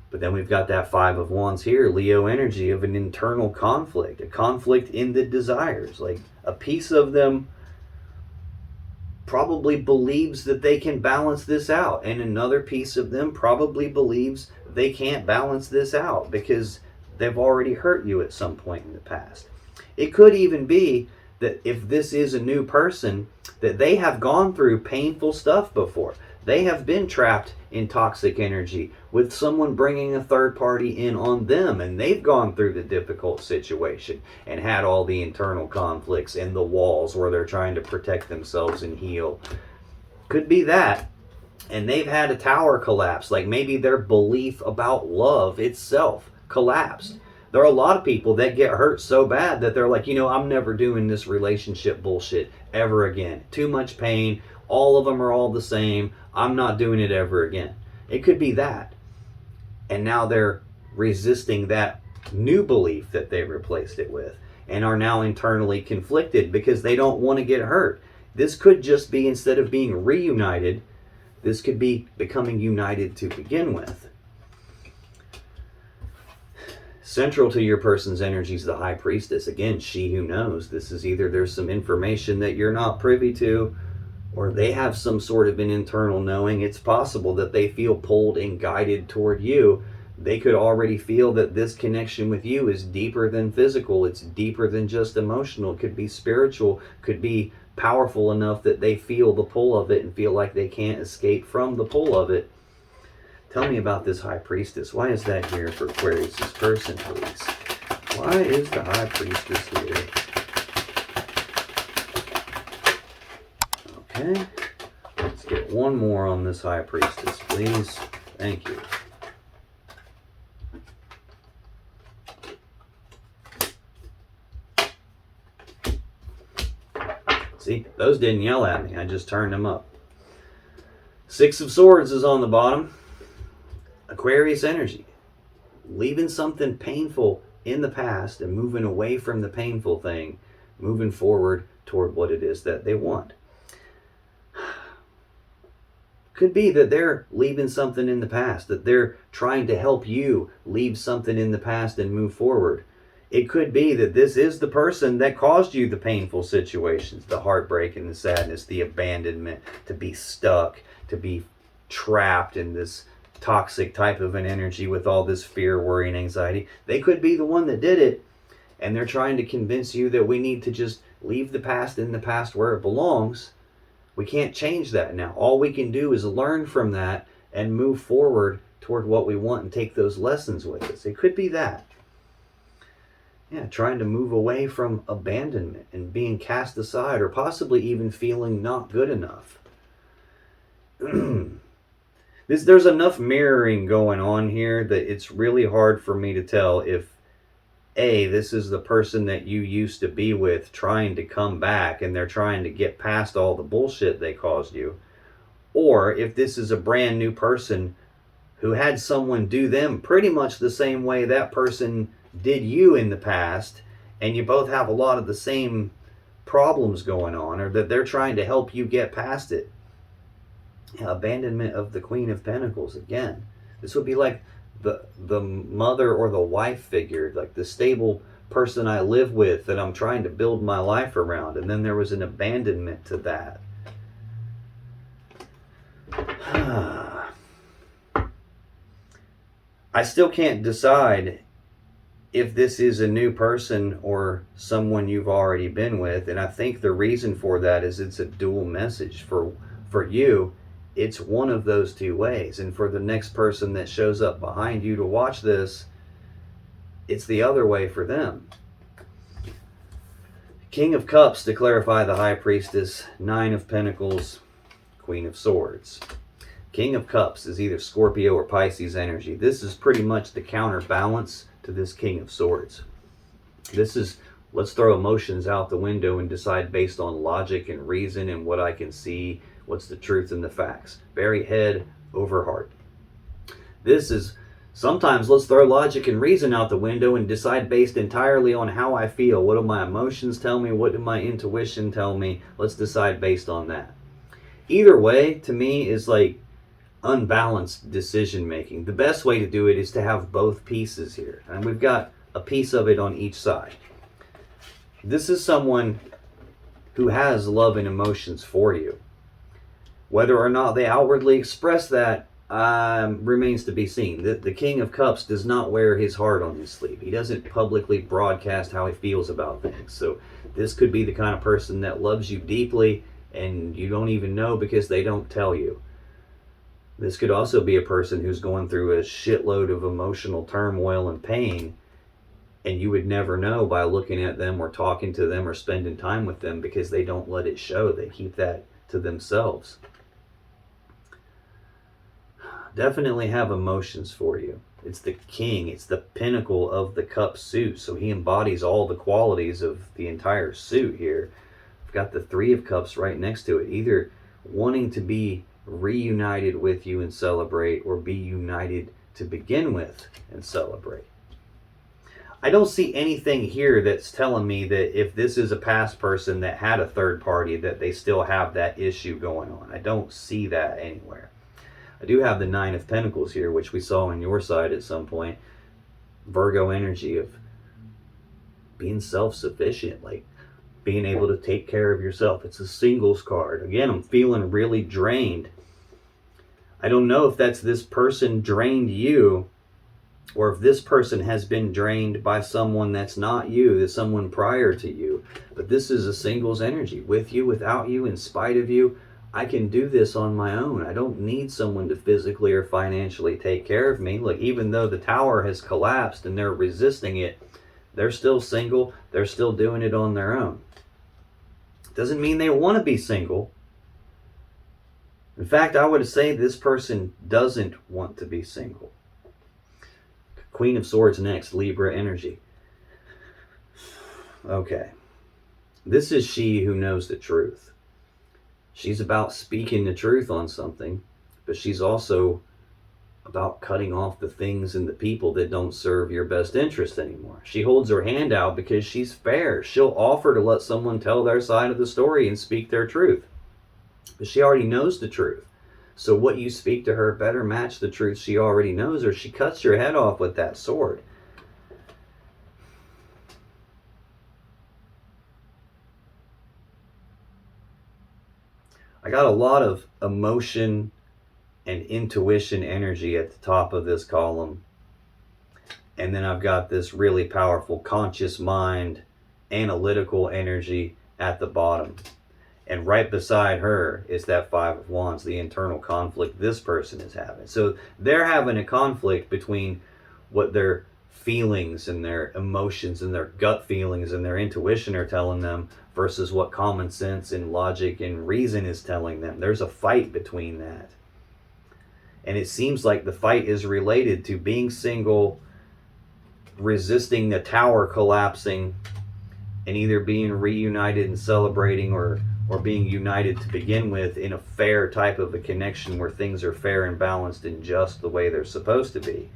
A: But then we've got that Five of Wands here, Leo energy of an internal conflict, a conflict in the desires. Like, a piece of them probably believes that they can balance this out, and another piece of them probably believes they can't balance this out because they've already hurt you at some point in the past. It could even be that if this is a new person, that they have gone through painful stuff before. They have been trapped in toxic energy with someone bringing a third party in on them, and they've gone through the difficult situation and had all the internal conflicts and the walls where they're trying to protect themselves and heal. Could be that. And they've had a tower collapse, like maybe their belief about love itself collapsed. There are a lot of people that get hurt so bad that they're like, I'm never doing this relationship bullshit ever again. Too much pain. All of them are all the same. I'm not doing it ever again. It could be that. And now they're resisting that new belief that they replaced it with and are now internally conflicted because they don't want to get hurt. This could just be, instead of being reunited, this could be becoming united to begin with. Central to your person's energy is the High Priestess. Again, she who knows. This is either there's some information that you're not privy to, or they have some sort of an internal knowing. It's possible that they feel pulled and guided toward you. They could already feel that this connection with you is deeper than physical. It's deeper than just emotional. It could be spiritual, could be powerful enough that they feel the pull of it and feel like they can't escape from the pull of it. Tell me about this High Priestess. Why is that here for Aquarius' person, please? Why is the High Priestess here? Okay, let's get one more on this High Priestess, please. Thank you. See, those didn't yell at me. I just turned them up. Six of Swords is on the bottom. Aquarius energy. Leaving something painful in the past and moving away from the painful thing, moving forward toward what it is that they want. Could be that they're leaving something in the past, that they're trying to help you leave something in the past and move forward. It could be that this is the person that caused you the painful situations, the heartbreak and the sadness, the abandonment, to be stuck, to be trapped in this toxic type of an energy with all this fear, worry, and anxiety. They could be the one that did it, and they're trying to convince you that we need to just leave the past in the past where it belongs. We can't change that now. All we can do is learn from that and move forward toward what we want and take those lessons with us. It could be that. Yeah, trying to move away from abandonment and being cast aside, or possibly even feeling not good enough. There's enough mirroring going on here that it's really hard for me to tell if A, this is the person that you used to be with trying to come back and they're trying to get past all the bullshit they caused you, or if this is a brand new person who had someone do them pretty much the same way that person did you in the past, and you both have a lot of the same problems going on, or that they're trying to help you get past it. Abandonment of the Queen of Pentacles again. This would be like the mother or the wife figure, like the stable person I live with that I'm trying to build my life around, and then there was an abandonment to that. I still can't decide if this is a new person or someone you've already been with, and I think the reason for that is it's a dual message. For you, it's one of those two ways, and for the next person that shows up behind you to watch this, it's the other way for them. King of Cups to clarify the High Priestess, Nine of Pentacles, Queen of Swords. King of Cups is either Scorpio or Pisces energy. This is pretty much the counterbalance to this King of Swords. This is, let's throw emotions out the window and decide based on logic and reason and what I can see, what's the truth and the facts. Very head over heart. This is sometimes let's throw logic and reason out the window and decide based entirely on how I feel. What do my emotions tell me? What do my intuition tell me? Let's decide based on that. Either way, to me, is like unbalanced decision making. The best way to do it is to have both pieces here. And we've got a piece of it on each side. This is someone who has love and emotions for you. Whether or not they outwardly express that remains to be seen. The King of Cups does not wear his heart on his sleeve. He doesn't publicly broadcast how he feels about things. So this could be the kind of person that loves you deeply and you don't even know because they don't tell you. This could also be a person who's going through a shitload of emotional turmoil and pain, and you would never know by looking at them or talking to them or spending time with them because they don't let it show. They keep that to themselves. Definitely have emotions for you. It's the king. It's the pinnacle of the cup suit. So he embodies all the qualities of the entire suit here. I've got the Three of Cups right next to it. Either wanting to be reunited with you and celebrate, or be united to begin with and celebrate. I don't see anything here that's telling me that if this is a past person that had a third party, that they still have that issue going on. I don't see that anywhere. I do have the Nine of Pentacles here, which we saw on your side at some point. Virgo energy of being self-sufficient, like being able to take care of yourself. It's a singles card. Again, I'm feeling really drained. I don't know if that's this person drained you, or if this person has been drained by someone that's not you, that's someone prior to you. But this is a singles energy. With you, without you, in spite of you, I can do this on my own. I don't need someone to physically or financially take care of me. Like, even though the tower has collapsed and they're resisting it, they're still single. They're still doing it on their own. Doesn't mean they want to be single. In fact, I would say this person doesn't want to be single. Queen of Swords next, Libra energy. Okay. This is she who knows the truth. She's about speaking the truth on something, but she's also about cutting off the things and the people that don't serve your best interest anymore. She holds her hand out because she's fair. She'll offer to let someone tell their side of the story and speak their truth. But she already knows the truth. So what you speak to her better match the truth she already knows, or she cuts your head off with that sword. I got a lot of emotion and intuition energy at the top of this column. And then I've got this really powerful conscious mind, analytical energy at the bottom. And right beside her is that Five of Wands, the internal conflict this person is having. So they're having a conflict between what their feelings and their emotions and their gut feelings and their intuition are telling them versus what common sense and logic and reason is telling them. There's a fight between that. And it seems like the fight is related to being single, resisting the tower collapsing, and either being reunited and celebrating, or being united to begin with in a fair type of a connection where things are fair and balanced and just the way they're supposed to be.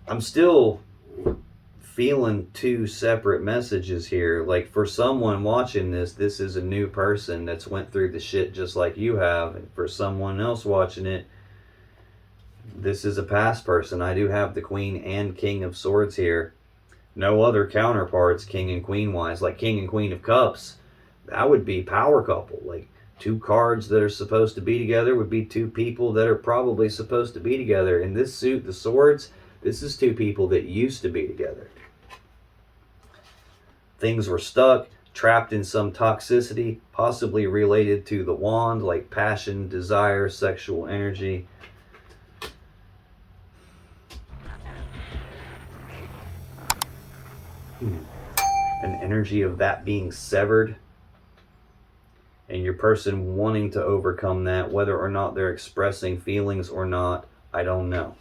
A: I'm still feeling two separate messages here. Like for someone watching this, this is a new person that's went through the shit just like you have. And for someone else watching it, this is a past person. I do have the Queen and King of Swords here. No other counterparts, King and Queen wise. Like King and Queen of Cups, that would be power couple. Like two cards that are supposed to be together would be two people that are probably supposed to be together. In this suit, the Swords, this is two people that used to be together. Things were stuck, trapped in some toxicity, possibly related to the wand, like passion, desire, sexual energy. An energy of that being severed, and your person wanting to overcome that, whether or not they're expressing feelings or not, I don't know.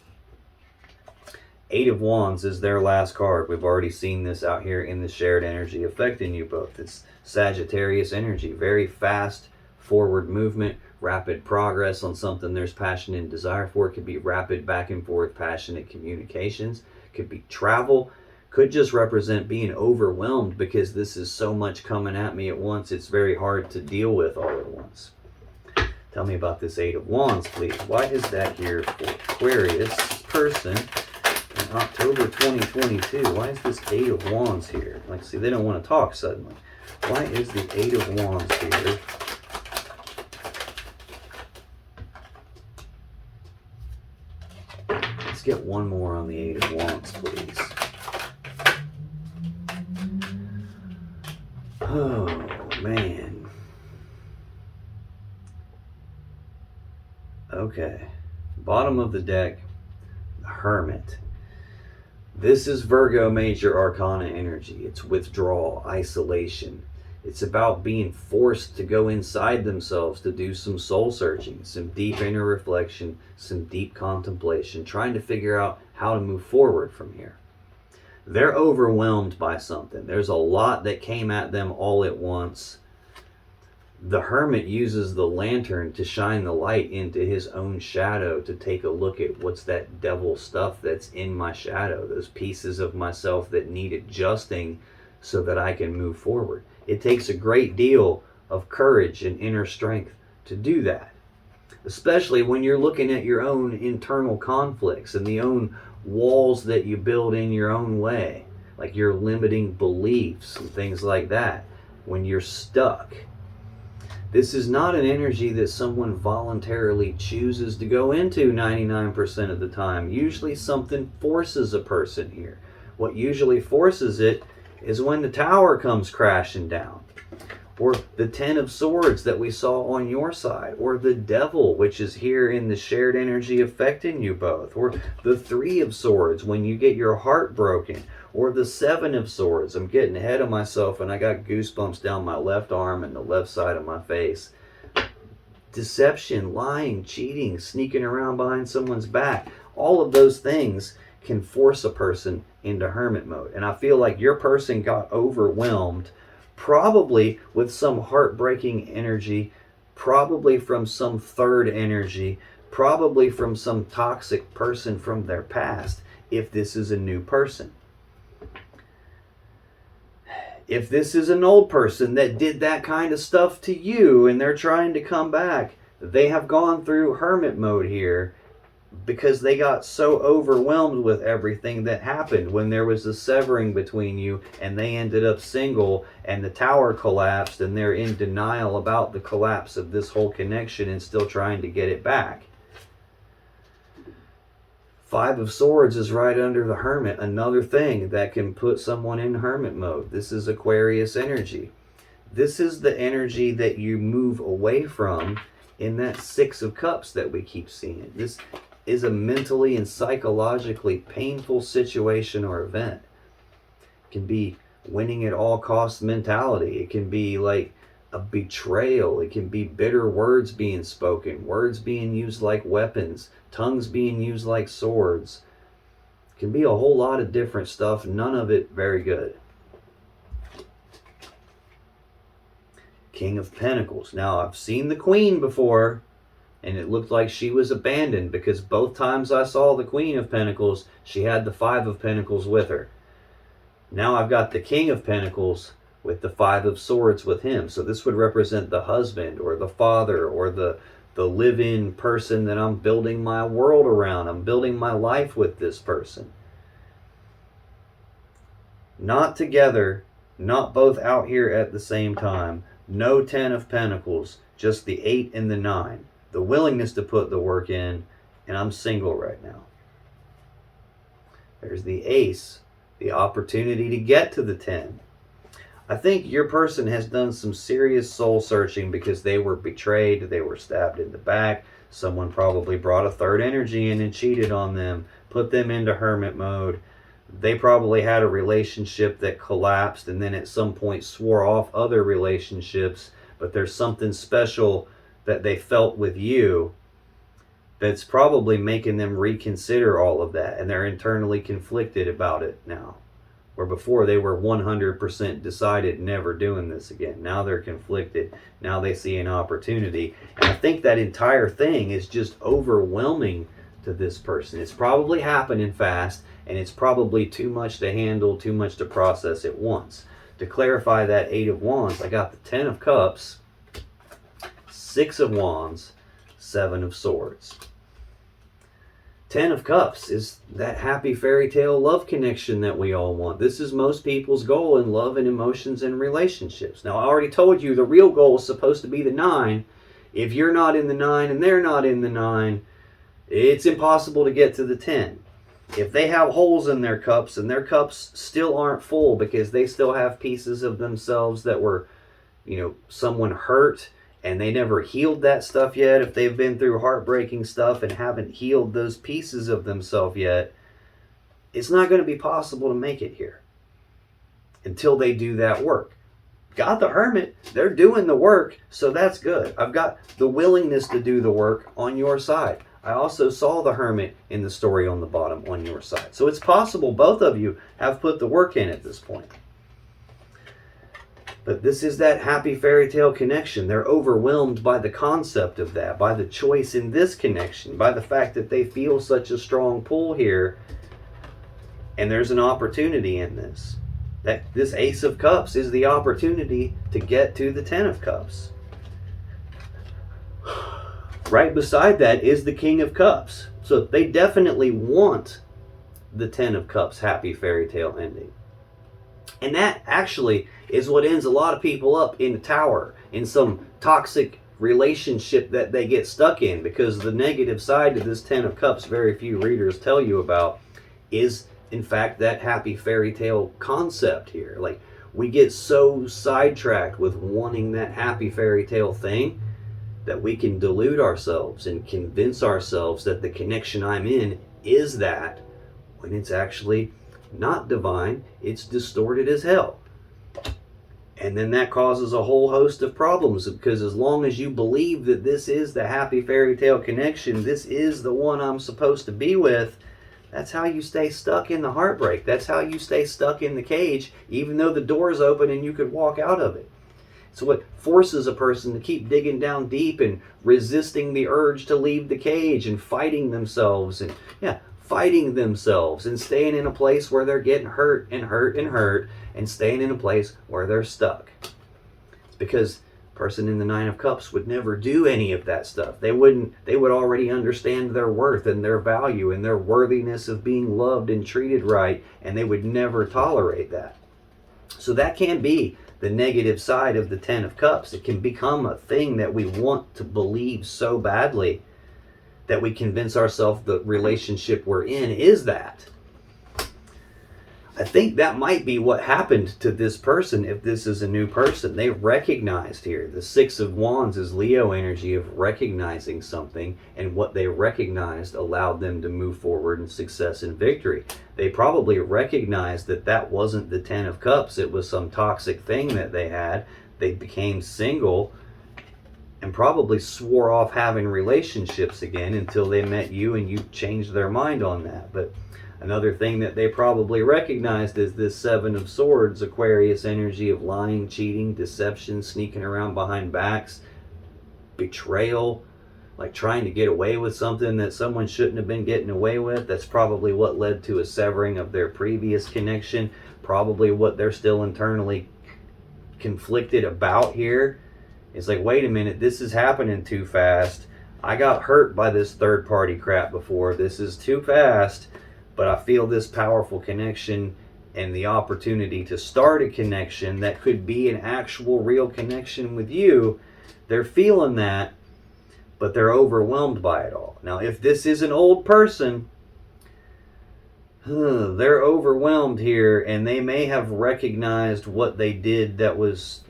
A: Eight of Wands is their last card. We've already seen this out here in the shared energy affecting you both. It's Sagittarius energy, very fast forward movement, rapid progress on something there's passion and desire for. It could be rapid back and forth passionate communications, could be travel, could just represent being overwhelmed because this is so much coming at me at once. It's very hard to deal with all at once. Tell me about this Eight of Wands, please. Why is that here for Aquarius person in October 2022? Why is this Eight of Wands here? Like, see, they don't want to talk suddenly. Why is the Eight of Wands here? Let's get one more on the Eight of Wands, please. Oh, man. Okay. Bottom of the deck, the Hermit. This is Virgo Major Arcana energy. It's withdrawal, isolation. It's about being forced to go inside themselves to do some soul searching, some deep inner reflection, some deep contemplation, trying to figure out how to move forward from here. They're overwhelmed by something. There's a lot that came at them all at once. The Hermit uses the lantern to shine the light into his own shadow, to take a look at what's that devil stuff that's in my shadow, those pieces of myself that need adjusting so that I can move forward. It takes a great deal of courage and inner strength to do that, especially when you're looking at your own internal conflicts and the own walls that you build in your own way, like your limiting beliefs and things like that. When you're stuck, this is not an energy that someone voluntarily chooses to go into 99% of the time. Usually something forces a person here. What usually forces it is when the Tower comes crashing down, or the Ten of Swords that we saw on your side, or the Devil, which is here in the shared energy affecting you both, or the Three of Swords when you get your heart broken, or the Seven of Swords. I'm getting ahead of myself and I got goosebumps down my left arm and the left side of my face. Deception, lying, cheating, sneaking around behind someone's back, all of those things can force a person into hermit mode. And I feel like your person got overwhelmed, probably with some heartbreaking energy, probably from some third energy, probably from some toxic person from their past, if this is a new person. If this is an old person that did that kind of stuff to you and they're trying to come back, they have gone through hermit mode here because they got so overwhelmed with everything that happened when there was a severing between you and they ended up single and the Tower collapsed and they're in denial about the collapse of this whole connection and still trying to get it back. Five of Swords is right under the Hermit, another thing that can put someone in hermit mode. This is Aquarius energy. This is the energy that you move away from in that Six of Cups that we keep seeing. This is a mentally and psychologically painful situation or event. It can be winning at all costs mentality. It can be like a betrayal. It can be bitter words being spoken, words being used like weapons, tongues being used like swords. It can be a whole lot of different stuff, none of it very good. King of Pentacles. Now, I've seen the Queen before, and it looked like she was abandoned because both times I saw the Queen of Pentacles, she had the Five of Pentacles with her. Now I've got the King of Pentacles with the Five of Swords with him. So this would represent the husband or the father or the live-in person that I'm building my world around. I'm building my life with this person. Not together, not both out here at the same time. No 10 of Pentacles, just the 8 and the 9. The willingness to put the work in, and I'm single right now. There's the Ace, the opportunity to get to the 10. I think your person has done some serious soul searching because they were betrayed, they were stabbed in the back, someone probably brought a third energy in and cheated on them, put them into hermit mode. They probably had a relationship that collapsed and then at some point swore off other relationships, but there's something special that they felt with you that's probably making them reconsider all of that, and they're internally conflicted about it now. Where before they were 100% decided never doing this again. Now they're conflicted. Now they see an opportunity. And I think that entire thing is just overwhelming to this person. It's probably happening fast, and it's probably too much to handle, too much to process at once. To clarify that 8 of Wands, I got the 10 of Cups, 6 of Wands, 7 of Swords. 10 of Cups is that happy fairy tale love connection that we all want. This is most people's goal in love and emotions and relationships. Now, I already told you the real goal is supposed to be the 9. If you're not in the 9 and they're not in the 9, it's impossible to get to the 10. If they have holes in their cups and their cups still aren't full because they still have pieces of themselves that were, someone hurt, and they never healed that stuff yet, if they've been through heartbreaking stuff and haven't healed those pieces of themselves yet, it's not going to be possible to make it here until they do that work. Got the Hermit, they're doing the work, so that's good. I've got the willingness to do the work on your side. I also saw the Hermit in the story on the bottom on your side. So it's possible both of you have put the work in at this point. But this is that happy fairy tale connection. They're overwhelmed by the concept of that, by the choice in this connection, by the fact that they feel such a strong pull here. And there's an opportunity in this. That this Ace of Cups is the opportunity to get to the 10 of Cups. Right beside that is the King of Cups. So they definitely want the 10 of Cups happy fairy tale ending. And that actually is what ends a lot of people up in the tower, in some toxic relationship that they get stuck in, because the negative side to this 10 of Cups, very few readers tell you about, is in fact that happy fairy tale concept here. Like, we get so sidetracked with wanting that happy fairy tale thing that we can delude ourselves and convince ourselves that the connection I'm in is that, when it's actually not divine, it's distorted as hell. And then that causes a whole host of problems, because as long as you believe that this is the happy fairy tale connection, this is the one I'm supposed to be with, that's how you stay stuck in the heartbreak. That's how you stay stuck in the cage, even though the door's open and you could walk out of it. So what forces a person to keep digging down deep and resisting the urge to leave the cage and fighting themselves and fighting themselves and staying in a place where they're getting hurt and hurt and hurt and staying in a place where they're stuck. It's because the person in the 9 of Cups would never do any of that stuff. They would already understand their worth and their value and their worthiness of being loved and treated right, and they would never tolerate that. So that can be the negative side of the 10 of Cups. It can become a thing that we want to believe so badly that we convince ourselves the relationship we're in is that. I think that might be what happened to this person if this is a new person. They recognized here. The 6 of Wands is Leo energy of recognizing something, and what they recognized allowed them to move forward in success and victory. They probably recognized that that wasn't the 10 of Cups. It was some toxic thing that they had. They became single and probably swore off having relationships again until they met you and you changed their mind on that. But another thing that they probably recognized is this 7 of Swords, Aquarius energy of lying, cheating, deception, sneaking around behind backs, betrayal, like trying to get away with something that someone shouldn't have been getting away with. That's probably what led to a severing of their previous connection, probably what they're still internally conflicted about here. It's like, wait a minute, this is happening too fast. I got hurt by this third party crap before. This is too fast, but I feel this powerful connection and the opportunity to start a connection that could be an actual real connection with you. They're feeling that, but they're overwhelmed by it all. Now, if this is an old person, they're overwhelmed here, and they may have recognized what they did that was,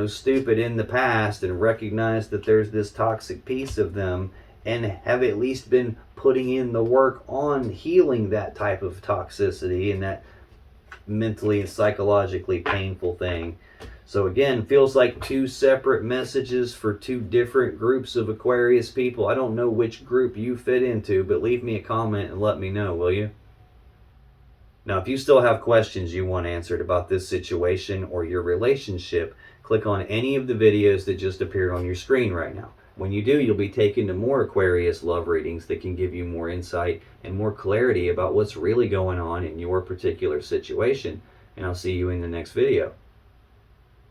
A: stupid in the past, and recognized that there's this toxic piece of them, and have at least been putting in the work on healing that type of toxicity and that mentally and psychologically painful thing. So again, feels like two separate messages for two different groups of Aquarius people. I don't know which group you fit into, but leave me a comment and let me know, will you? Now, if you still have questions you want answered about this situation or your relationship, click on any of the videos that just appeared on your screen right now. When you do, you'll be taken to more Aquarius love readings that can give you more insight and more clarity about what's really going on in your particular situation. And I'll see you in the next video.